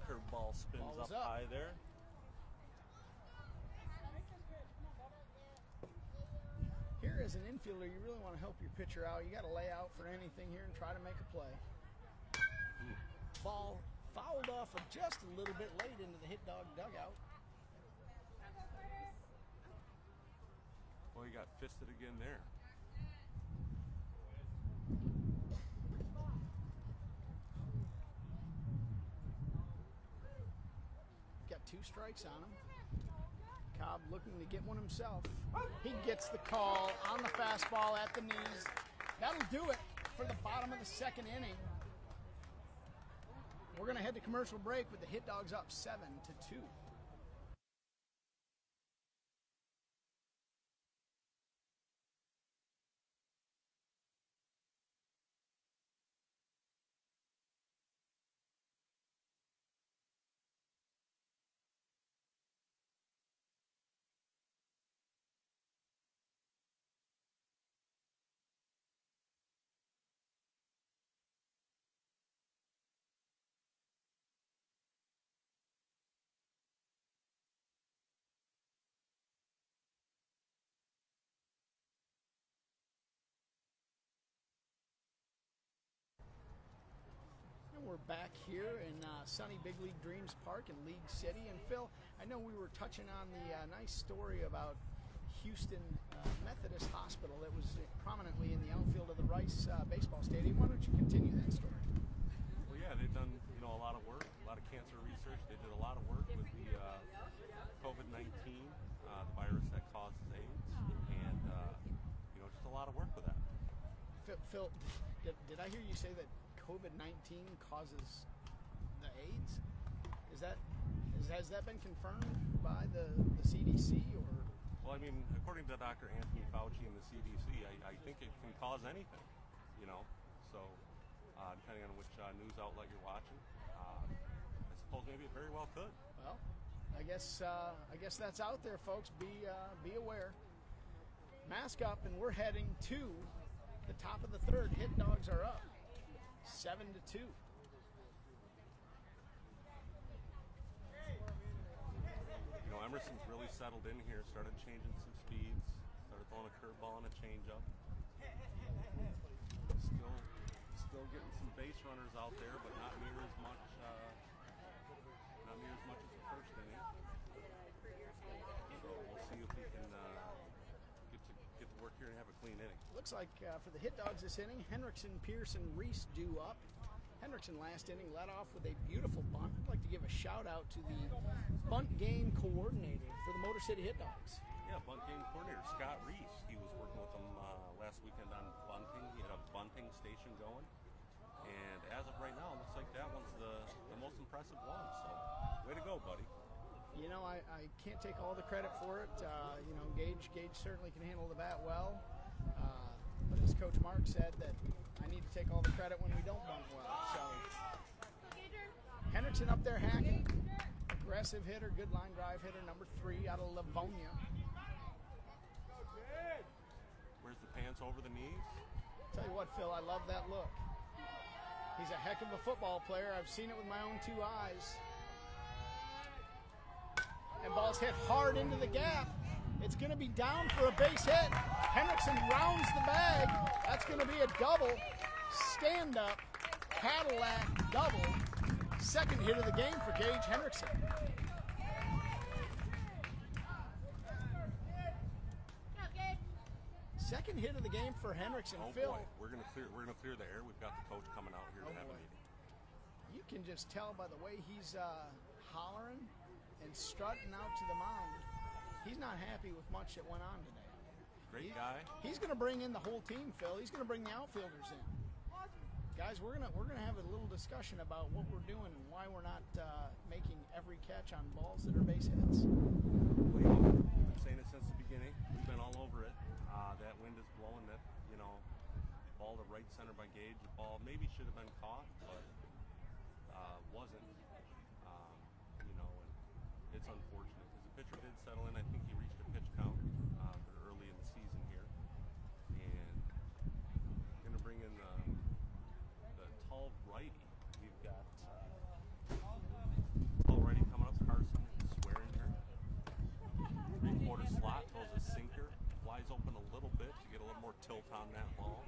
Curveball spins up high there. Here, as an infielder, you really want to help your pitcher out. You got to lay out for anything here and try to make a play. Ball fouled off just a little bit late into the Hit Dog dugout. Well, he got fisted again there. Got 2 strikes on him. Cobb looking to get one himself. He gets the call on the fastball at the knees. That'll do it for the bottom of the 2nd inning. We're going to head to commercial break with the Hit Dogs up 7-2. We're back here in sunny Big League Dreams Park in League City. And Phil, I know we were touching on the nice story about Houston Methodist Hospital that was prominently in the outfield of the Rice baseball stadium. Why don't you continue that story? Well, yeah, they've done a lot of work, a lot of cancer research. They did a lot of work with the COVID-19, the virus that causes AIDS, and just a lot of work with that. Phil, did I hear you say that COVID-19 causes the AIDS? Has that been confirmed by the CDC or? Well, I mean, according to Dr. Anthony Fauci and the CDC, I think it can cause anything, So, depending on which news outlet you're watching, I suppose maybe it very well could. Well, I guess that's out there, folks. Be aware. Mask up, and we're heading to the top of the third. Hit Dogs are up, 7-2. Emerson's really settled in here, started changing some speeds, started throwing a curveball and a changeup. Still getting some base runners out there, but not near as much as the first inning. So we'll see if we can get to work here and have a clean inning. Looks like for the Hit Dogs this inning, Henriksen, Pearson, Reese due up. Henriksen last inning led off with a beautiful bunt. I'd like to give a shout out to the bunt game coordinator for the Motor City Hit Dogs. Yeah, bunt game coordinator Scott Reese. He was working with them last weekend on bunting. He had a bunting station going, and as of right now, it looks like that one's the most impressive one. So, way to go, buddy. I can't take all the credit for it. Gage certainly can handle the bat well. But as Coach Mark said, that I need to take all the credit when we don't bunt well. So Henriksen up there hacking. Aggressive hitter, good line drive hitter, number 3 out of Livonia. Where's the pants over the knees? Tell you what, Phil, I love that look. He's a heck of a football player. I've seen it with my own 2 eyes. And ball's hit hard into the gap. It's going to be down for a base hit. Henriksen rounds the bag. That's going to be a double. Stand-up Cadillac double. Second hit of the game for Gage Henriksen. Second hit of the game for Henriksen. Oh Phil, boy, we're gonna clear the air. We've got the coach coming out here to have a meeting. You can just tell by the way he's hollering and strutting out to the mound. He's not happy with much that went on today. Great guy. He's going to bring in the whole team, Phil. He's going to bring the outfielders in. Guys, we're gonna have a little discussion about what we're doing and why we're not making every catch on balls that are base hits. Well, I've been saying it since the beginning. We've been all over it. That wind is blowing. That ball to right center by Gage. The ball maybe should have been caught, but wasn't. And it's unfortunate because the pitcher did settle in. I think he reached a pitch count early in the season here, and going to bring in the tall righty. We've got tall righty coming up, Carson Swearinger. 3/4 slot, throws a sinker, flies open a little bit to get a little more tilt on that ball.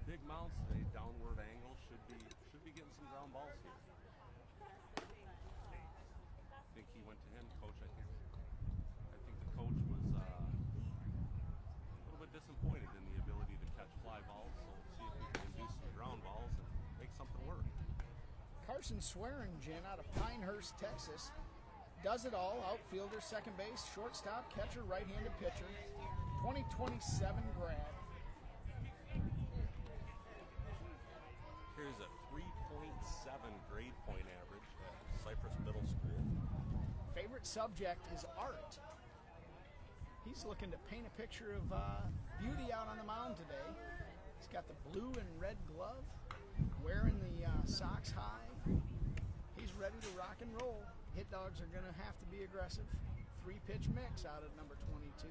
Big mounts, a downward angle, should be getting some ground balls here. I think he went to him, coach. I think the coach was a little bit disappointed in the ability to catch fly balls. So we'll see if we can induce some ground balls and make something work. Carson Swearingen out of Pinehurst, Texas, does it all. Outfielder, second base, shortstop, catcher, right-handed pitcher. 2027 grad. Here's a 3.7 grade point average at Cypress Middle School. Favorite subject is art. He's looking to paint a picture of beauty out on the mound today. He's got the blue and red glove, wearing the socks high. He's ready to rock and roll. Hit Dogs are going to have to be aggressive. 3-pitch mix out of number 22.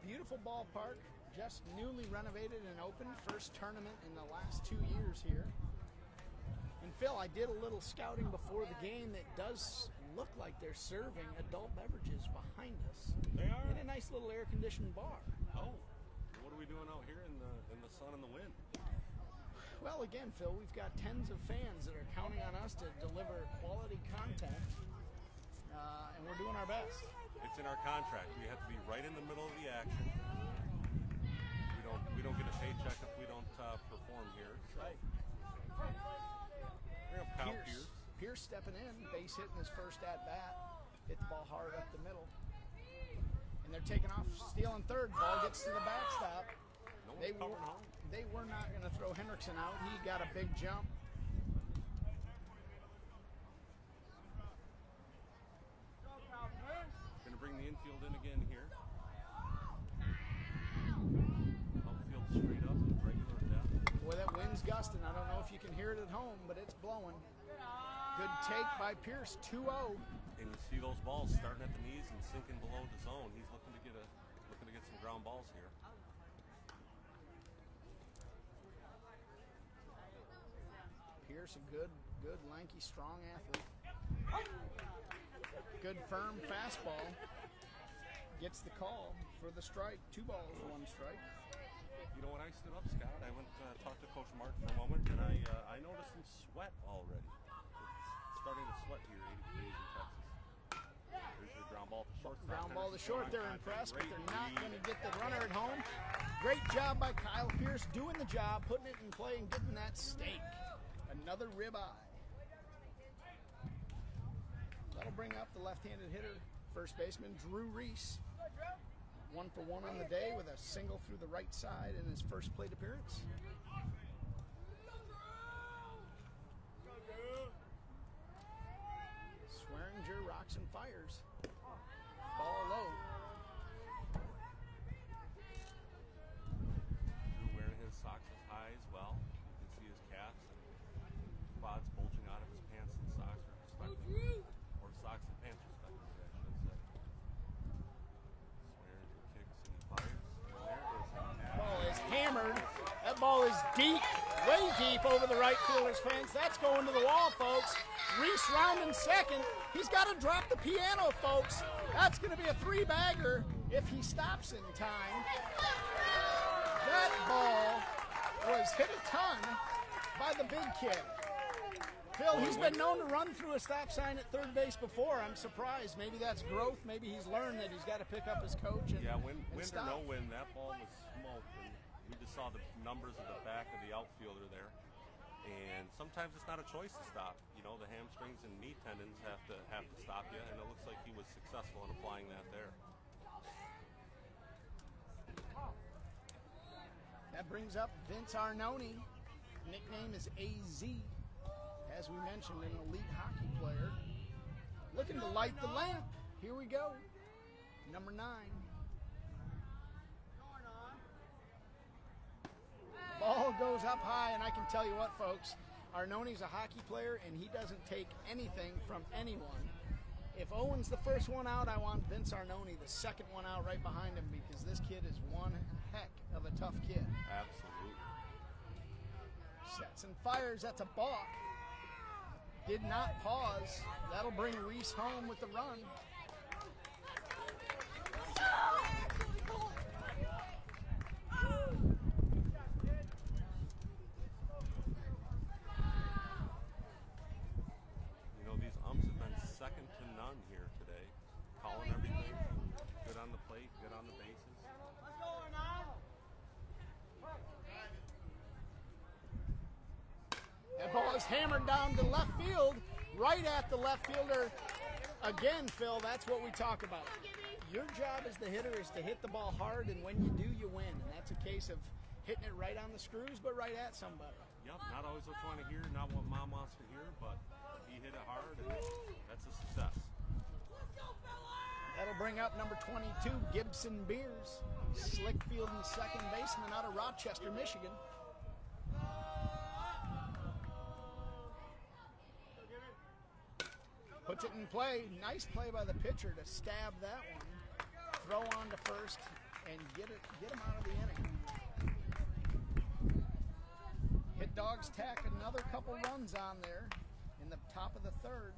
Beautiful ballpark, just newly renovated and opened. First tournament in the last 2 years here. And Phil, I did a little scouting before the game. It does look like they're serving adult beverages behind us. They are? In a nice little air-conditioned bar. Oh, what are we doing out here in the sun and the wind? Well, again, Phil, we've got tens of fans that are counting on us to deliver quality content, and we're doing our best. It's in our contract. We have to be right in the middle of the action. We don't get a paycheck if we don't perform here. Right. Pierce stepping in, base hitting his first at bat, hit the ball hard up the middle, and they're taking off, stealing third. Ball gets to the backstop. No one's coming home. They were not going to throw Hendrickson out. He got a big jump. Going to bring the infield in again here. Outfield straight up, regular depth. Boy, that wind's gusting. I don't know if you can hear it at home, but it's blowing. Good take by Pierce, 2-0. And you see those balls starting at the knees and sinking below the zone. He's looking to get some ground balls here. Pierce, a good, lanky, strong athlete. Good, firm fastball. Gets the call for the strike. 2 balls, 1 strike. You know, when I stood up, Scott, I went to talk to Coach Mark for a moment, and I noticed some sweat already. It's starting to sweat here, 80 degrees in Texas. There's your ground ball to short. Ground ball to short. They're impressed, but they're not going to get the runner at home. Great job by Kyle Pierce doing the job, putting it in play and getting that steak. Another ribeye. That'll bring up the left-handed hitter, first baseman Drew Reese. 1 for 1 on the day with a single through the right side in his first plate appearance. Swearinger rocks and fires. Ball low. Drew wearing his socks as high as well. You can see his calves and quads bulging out of his pants and socks are respectively. Or socks and pants respectively, I should say. Swearinger kicks and fires. And there is Ball is hammered. That ball is deep, way deep over the right fielder's fence. That's going to the wall, folks. Reese rounding second. He's got to drop the piano, folks. That's going to be a 3-bagger if he stops in time. That ball was hit a ton by the big kid. Phil, he's been known to run through a stop sign at third base before. I'm surprised. Maybe that's growth. Maybe he's learned that he's got to pick up his coach and wind or no wind, that ball was smoked. And we just saw the numbers of the back of the outfielder there. And sometimes it's not a choice to stop. You know, the hamstrings and knee tendons have to stop you, and it looks like he was successful in applying that there. That brings up Vince Arnone. Nickname is AZ. As we mentioned, an elite hockey player. Looking to light the lamp. Here we go. Number 9. Ball goes up high, and I can tell you what, folks, Arnone's a hockey player, and he doesn't take anything from anyone. If Owen's the first one out, I want Vince Arnone the second one out right behind him, because this kid is one heck of a tough kid. Absolutely. Sets and fires. That's a balk. Did not pause. That'll bring Reese home with the run. You know, these umps have been second to none here today. Calling everything. Good on the plate, good on the bases. What's going on? That ball is hammered down to left field, right at the left fielder. Again, Phil, that's what we talk about. Your job as the hitter is to hit the ball hard, and when you do, you win. And that's a case of hitting it right on the screws, but right at somebody. Yep, not always what you want to hear, not what Mom wants to hear, but he hit it hard, and that's a success. That'll bring up number 22, Gibson Beers, slick fielding second baseman out of Rochester, Michigan. Puts it in play. Nice play by the pitcher to stab that one. Throw on to first and get him out of the inning. Hit dog Dogs tack another couple runs on there in the top of the third.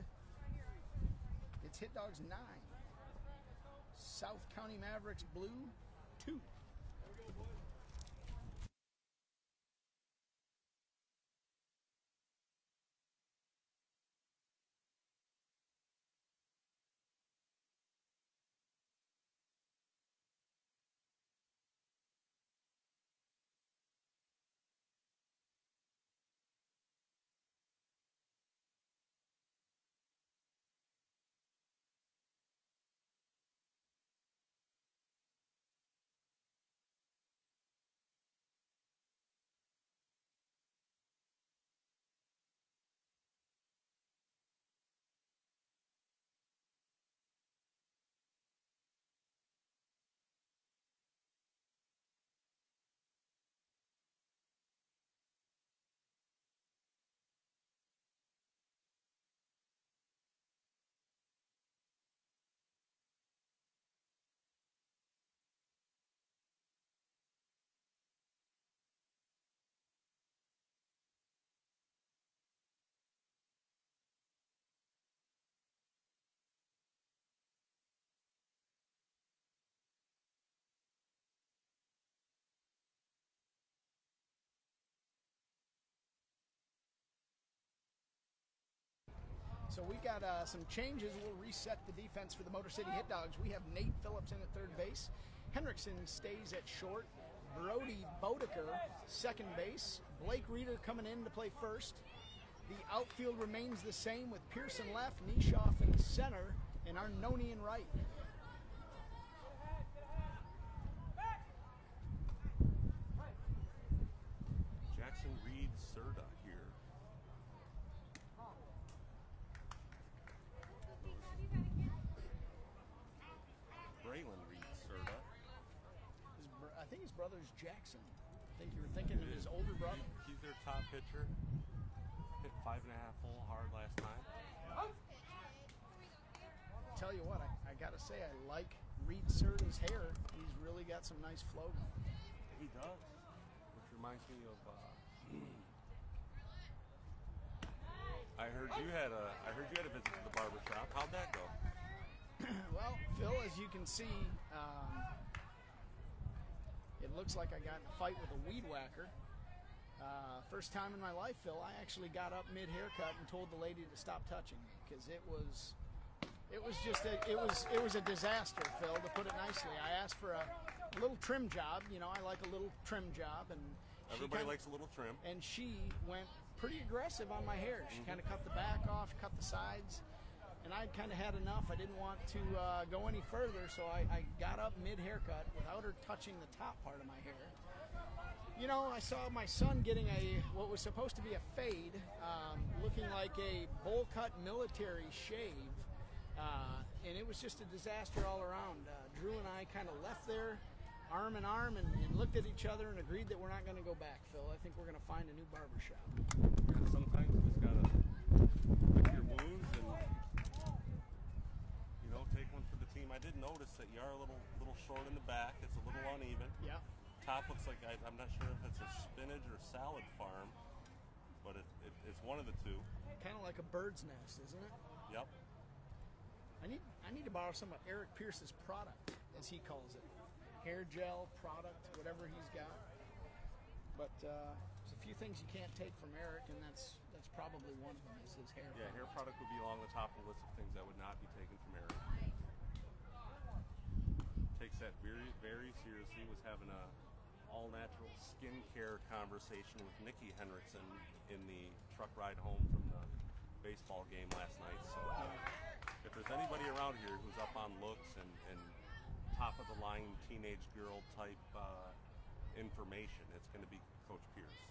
It's Hit Dogs 9. South County Mavericks blue 2. So we got some changes. We'll reset the defense for the Motor City Hit Dogs. We have Nate Phillips in at third base. Henriksen stays at short. Brody Bodeker, second base. Blake Reeder coming in to play first. The outfield remains the same with Pearson left, Nishoff in center, and Arnone in right. Jackson Reed Serta here. Braylon Reed Serta. I think his brother's Jackson. I think you were thinking of his older brother. He's their top pitcher. Hit 5.5 full hard last time. Tell you what, I gotta say, I like Reed Serta's hair. He's really got some nice flow. He does. Which reminds me of. I heard you had a visit to the barber shop. How'd that go? Well, Phil, as you can see, it looks like I got in a fight with a weed whacker. First time in my life, Phil, I actually got up mid-haircut and told the lady to stop touching me because it was a disaster, Phil, to put it nicely. I asked for a little trim job. You know, I like a little trim job, and everybody likes a little trim. And she went pretty aggressive on my hair. She kind of cut the back off, cut the sides. And I'd kind of had enough. I didn't want to go any further, so I got up mid-haircut without her touching the top part of my hair. You know, I saw my son getting what was supposed to be a fade, looking like a bowl-cut military shave, and it was just a disaster all around. Drew and I kind of left there, arm in arm, and looked at each other and agreed that we're not going to go back, Phil. I think we're going to find a new barber shop. Yeah, sometimes you just got to lick your wounds and take one for the team. I did notice that you are a little short in the back. It's a little uneven. Yeah. Top looks like I'm not sure if it's a spinach or salad farm, but it's one of the two. Kind of like a bird's nest, isn't it? Yep. I need to borrow some of Eric Pierce's product, as he calls it, hair gel product, whatever he's got. But there's a few things you can't take from Eric, and that's probably one of them is his hair. Yeah, hair product would be along the top of the list of things that would not be taken from Eric. Takes that very, very seriously. Was having a all-natural skincare conversation with Nikki Henriksen in the truck ride home from the baseball game last night. So if there's anybody around here who's up on looks and top-of-the-line teenage girl type information, it's going to be Coach Pierce.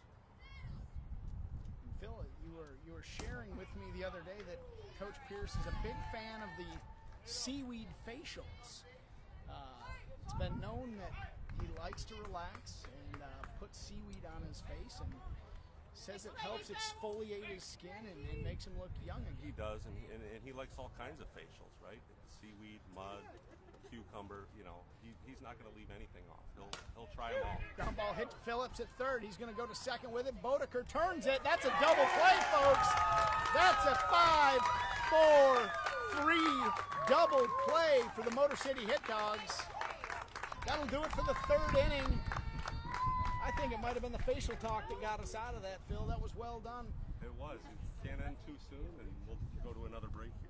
Phil, you were sharing with me the other day that Coach Pierce is a big fan of the seaweed facials. It's been known that he likes to relax and put seaweed on his face, and says it helps exfoliate his skin and makes him look young again. He does, and he likes all kinds of facials, right? Seaweed, mud, cucumber. You know, he's not going to leave anything off. He'll try them all. Ground ball hit to Phillips at third. He's going to go to second with it. Bodeker turns it. That's a double play, folks. That's a 5-4-3 double play for the Motor City Hit Dogs. That'll do it for the third inning. I think it might have been the facial talk that got us out of that, Phil. That was well done. It was. It can't end too soon, and we'll go to another break here.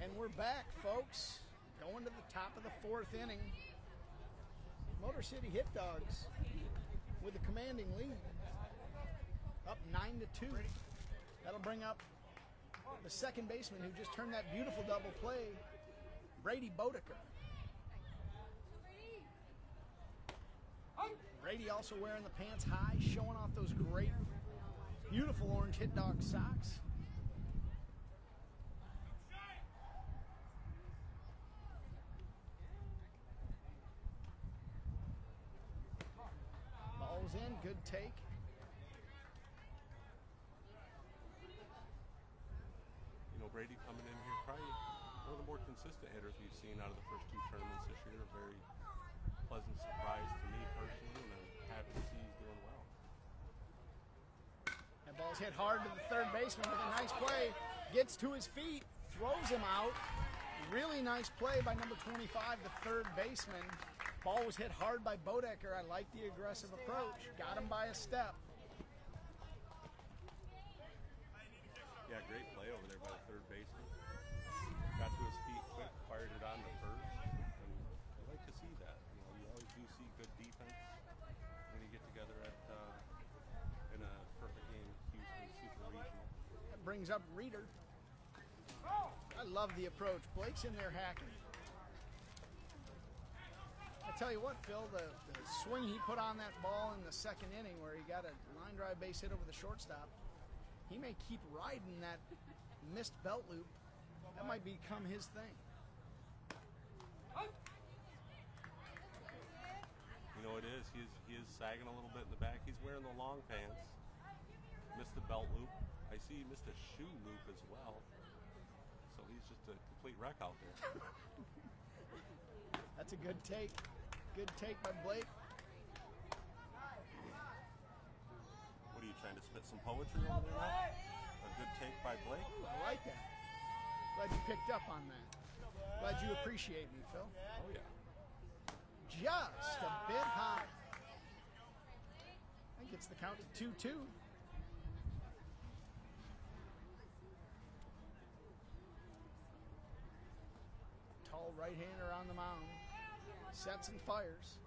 And we're back, folks. Going to the top of the fourth inning. Motor City Hit Dogs with a commanding lead. Up 9-2. That'll bring up the second baseman who just turned that beautiful double play, Brady Bodeker. Brady also wearing the pants high, showing off those great, beautiful orange Hit Dog socks. Ball's in, good take. You know, Brady coming in here, probably one of the more consistent hitters we've seen out of the first two tournaments this year. A very pleasant surprise to me personally, and I'm happy to see he's doing well. That ball's hit hard to the third baseman with a nice play. Gets to his feet, throws him out. Really nice play by number 25, the third baseman. Ball was hit hard by Bodeker. I like the aggressive approach. Got him by a step. Yeah, great play over there by the third baseman. Got to his feet quick, fired it on to first. And I like to see that. You know, you always do see good defense when you get together in a perfect game, Houston Super Regional. That brings up Reeder. I love the approach. Blake's in there hacking. I tell you what, Phil, the swing he put on that ball in the second inning where he got a line drive base hit over the shortstop, he may keep riding that missed belt loop. That might become his thing. You know, it is. He is sagging a little bit in the back. He's wearing the long pants. Missed the belt loop. I see he missed a shoe loop as well. So he's just a complete wreck out there. That's a good take. Good take by Blake. What are you trying to Spit some poetry over there now. A good take by Blake. Ooh, I like that. Glad you picked up on that. Glad you appreciate me, Phil. Oh, yeah. Just a bit high. That gets the count to 2-2. Tall right-hander on the mound. Sets and fires.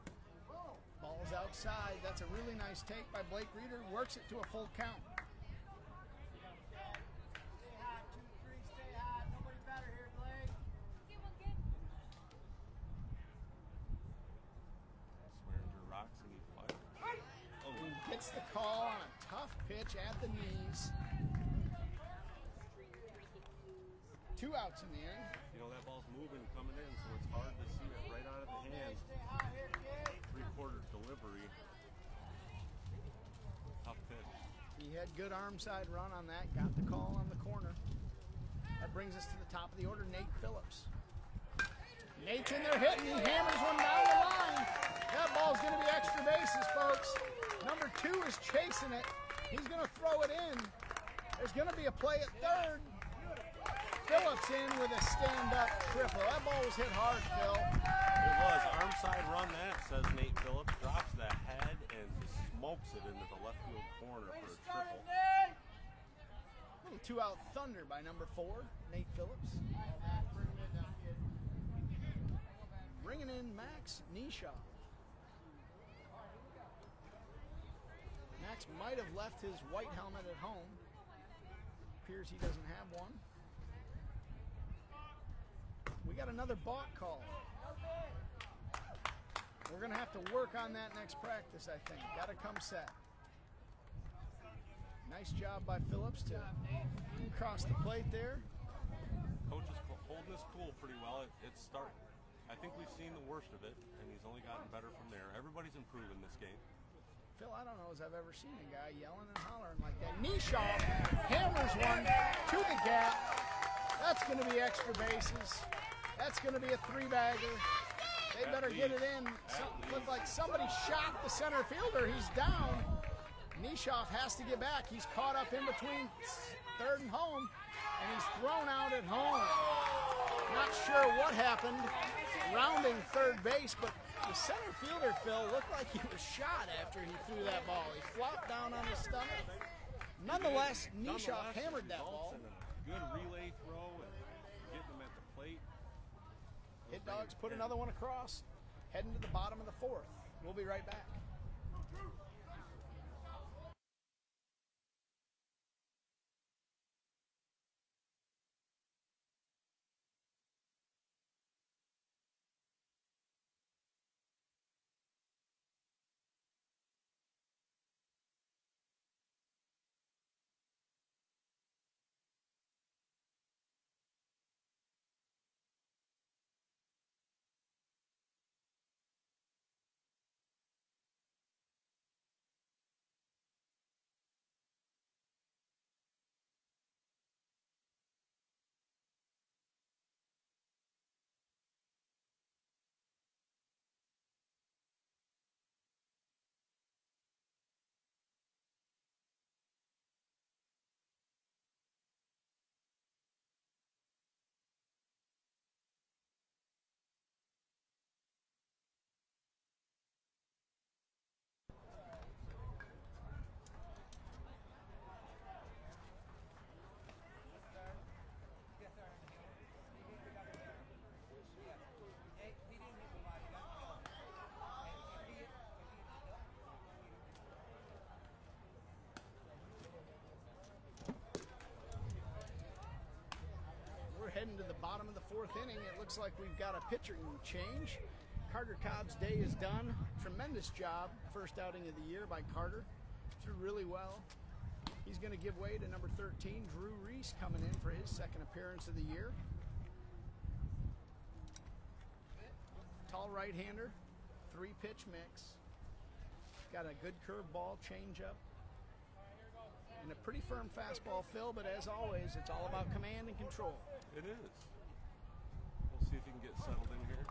Ball's outside. That's a really nice take by Blake Reeder. Works it to a full count. Gets the call on a tough pitch at the knees. 2 outs in the end. You know, that ball's moving, coming in, so it's hard to see it right out of the hands. 3/4 delivery. Tough pitch. He had good arm side run on that. Got the call on the corner. That brings us to the top of the order, Nate Phillips. Nate's in there hitting. He hammers one down the line. That ball's going to be extra bases, folks. Number 2 is chasing it. He's going to throw it in. There's going to be a play at third. Phillips in with a stand-up triple. That ball was hit hard, Phil. It was. Arm side run that, says Nate Phillips. Drops the head and smokes it into the left field corner for a triple. Little 2-out thunder by number 4, Nate Phillips. Bringing in Max Nishaw. Max might have left his white helmet at home. Appears he doesn't have one. We got another balk call. We're going to have to work on that next practice, I think. Got to come set. Nice job by Phillips to cross the plate there. Coach is holding his cool pretty well. It's starting. I think we've seen the worst of it, and he's only gotten better from there. Everybody's improving this game. Phil, I don't know as I've ever seen a guy yelling and hollering like that. Nishaw hammers one to the gap. That's going to be extra bases. That's going to be a 3-bagger. They better get it in. Looked like somebody shot the center fielder. He's down. Nishaw has to get back. He's caught up in between third and home, and he's thrown out at home. Not sure what happened rounding third base, but the center fielder, Phil, looked like he was shot after he threw that ball. He flopped down on his stomach. Nonetheless, Nishaw hammered that ball. Good relay throw and getting him at the plate. Hit Dogs put another one across, heading to the bottom of the 4th. We'll be right back. Heading to the bottom of the 4th inning. It looks like we've got a pitching change. Carter Cobb's day is done. Tremendous job. First outing of the year by Carter. Threw really well. He's going to give way to number 13, Drew Reese, coming in for his 2nd appearance of the year. Tall right-hander, 3-pitch mix. Got a good curveball, changeup, and a pretty firm fastball, Phil, but as always, it's all about command and control. It is. We'll see if he can get settled in here.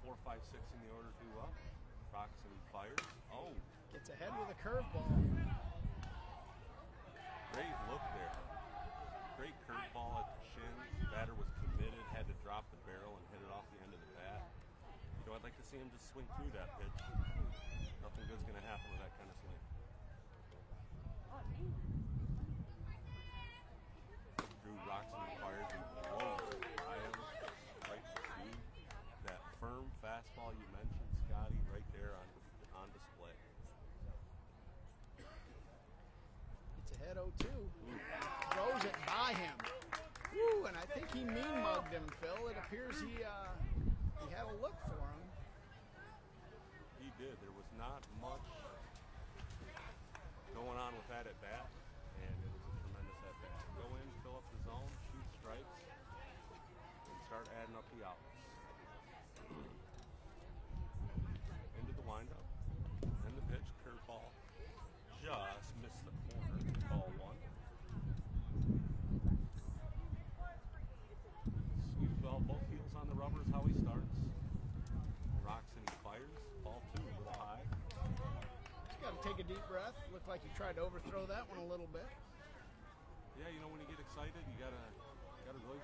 4, 5, 6 in the order, 2 up. Rocks and fires. Oh. Gets ahead with a curveball. Great look there. Great curveball at the shins. Batter was committed, had to drop the barrel and hit it off the end of the bat. You know, I'd like to see him just swing through that pitch. Nothing good's going to happen with that kind of swing. Drew rocks and fires and blows by him right to that firm fastball you mentioned, Scotty, right there on display. It's ahead 0-2. Throws it by him. Woo, and I think he mean mugged him, Phil. It appears he had a look for him. He did. There was not much going on with that at bat, and it was a tremendous at bat. Go in, fill up the zone, shoot strikes, and start adding up the outs. Into the windup, and the pitch, curveball, just missed the corner. Ball one. Sweet ball, both heels on the rubber is how he starts. Rocks and he fires. Ball two, a little high. Just got to take a deep breath. Looked like he tried to overthrow that one a little bit. Yeah, you know, when you get excited, you gotta really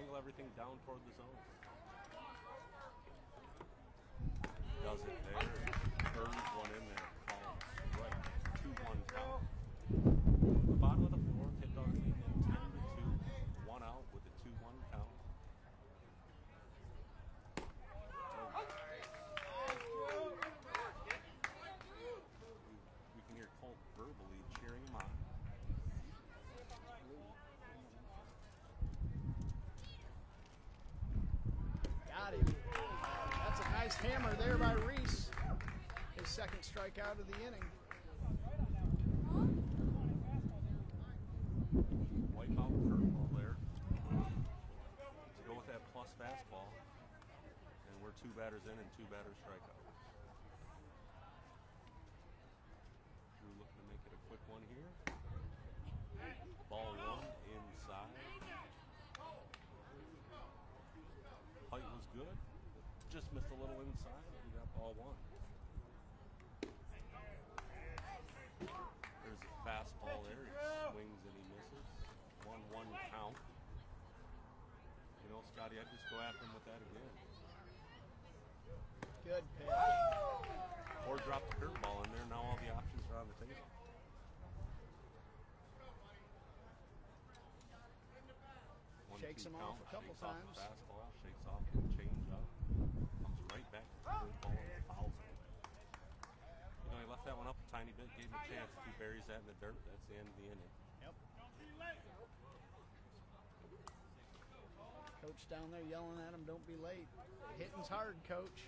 angle everything down toward the zone. Does it there. Turns one in there. Calls right. 2-1 count. The bottom of the fourth, Hit Dogs leading 10-2. One out with a 2-1 count. We can hear Colt verbally cheering him on. Got him. That's a nice hammer there by Reese. His second strikeout of the inning. Wipeout curveball there. To go with that plus fastball. And we're 2 batters in and 2 batters strike out. Drew looking to make it a quick one here. Ball one inside. Height was good. Just missed a little inside. We got ball one. There's a fastball there. He swings and he misses. 1-1 count. You know, Scotty, I'd just go after him with that again. Good pitch. Or drop the curveball in there. Now all the options are on the table. Shakes him off a couple times. Shakes off the fastball, shakes off the change up. Comes right back to the curveball and fouls it. You know, he left that one up a tiny bit, gave him a chance. If he buries that in the dirt, that's the end of the inning. Yep. Coach down there yelling at him, don't be late. Hitting's hard, Coach.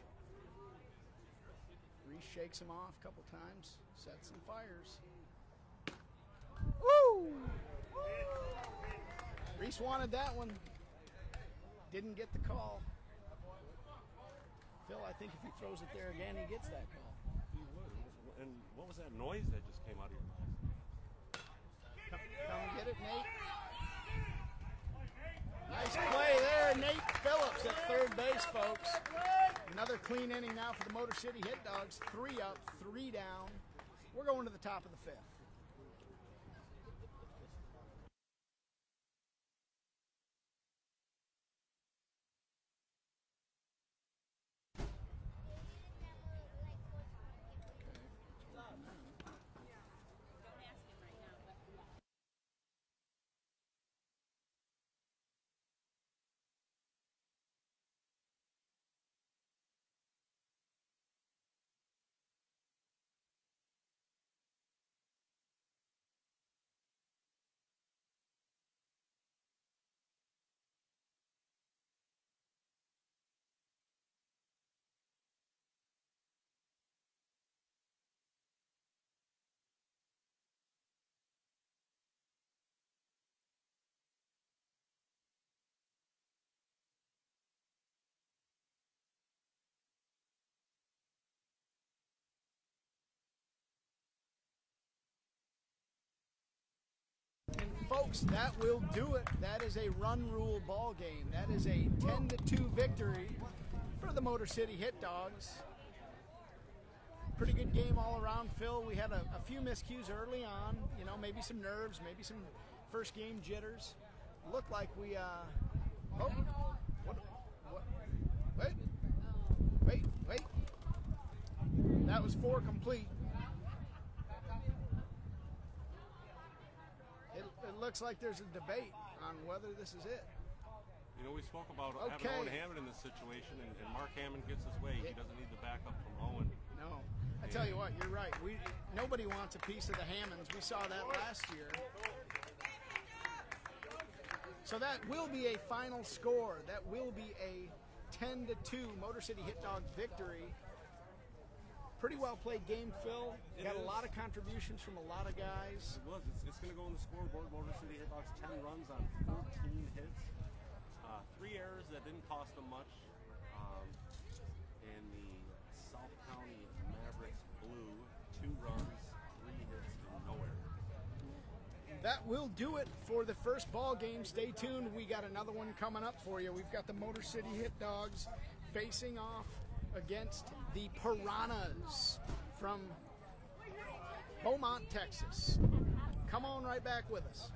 Reese shakes him off a couple times, sets and fires. Woo! Reese wanted that one. Didn't get the call. Phil, I think if he throws it there again, he gets that call. He would. And what was that noise that just came out of your mouth? Come get it, Nate. Nice play there, Nate Phillips at third base, folks. Another clean inning now for the Motor City Hit Dogs. 3 up, 3 down. We're going to the top of the 5th. Folks, that will do it. That is a run rule ball game. That is a 10-2 victory for the Motor City Hit Dogs. Pretty good game all around, Phil. We had a few miscues early on, you know, maybe some nerves, maybe some first game jitters. Looked like we, wait. That was 4 complete. It looks like there's a debate on whether this is it. You know, we spoke about having Owen Hammond in this situation, and Mark Hammond gets his way. He doesn't need the backup from Owen. No. I tell you what, you're right. Nobody wants a piece of the Hammonds. We saw that last year. So that will be a final score. That will be a 10-2 Motor City Hit Dog victory. Pretty well played game, Phil. Got a lot of contributions from a lot of guys. It was. It's going to go on the scoreboard. Motor City Hit Dogs 10 runs on 14 hits. 3 errors that didn't cost them much. And the South County Mavericks blew 2 runs, 3 hits, and no error. That will do it for the first ball game. Stay tuned. We got another one coming up for you. We've got the Motor City Hit Dogs facing off against the Piranhas from Beaumont, Texas. Come on right back with us.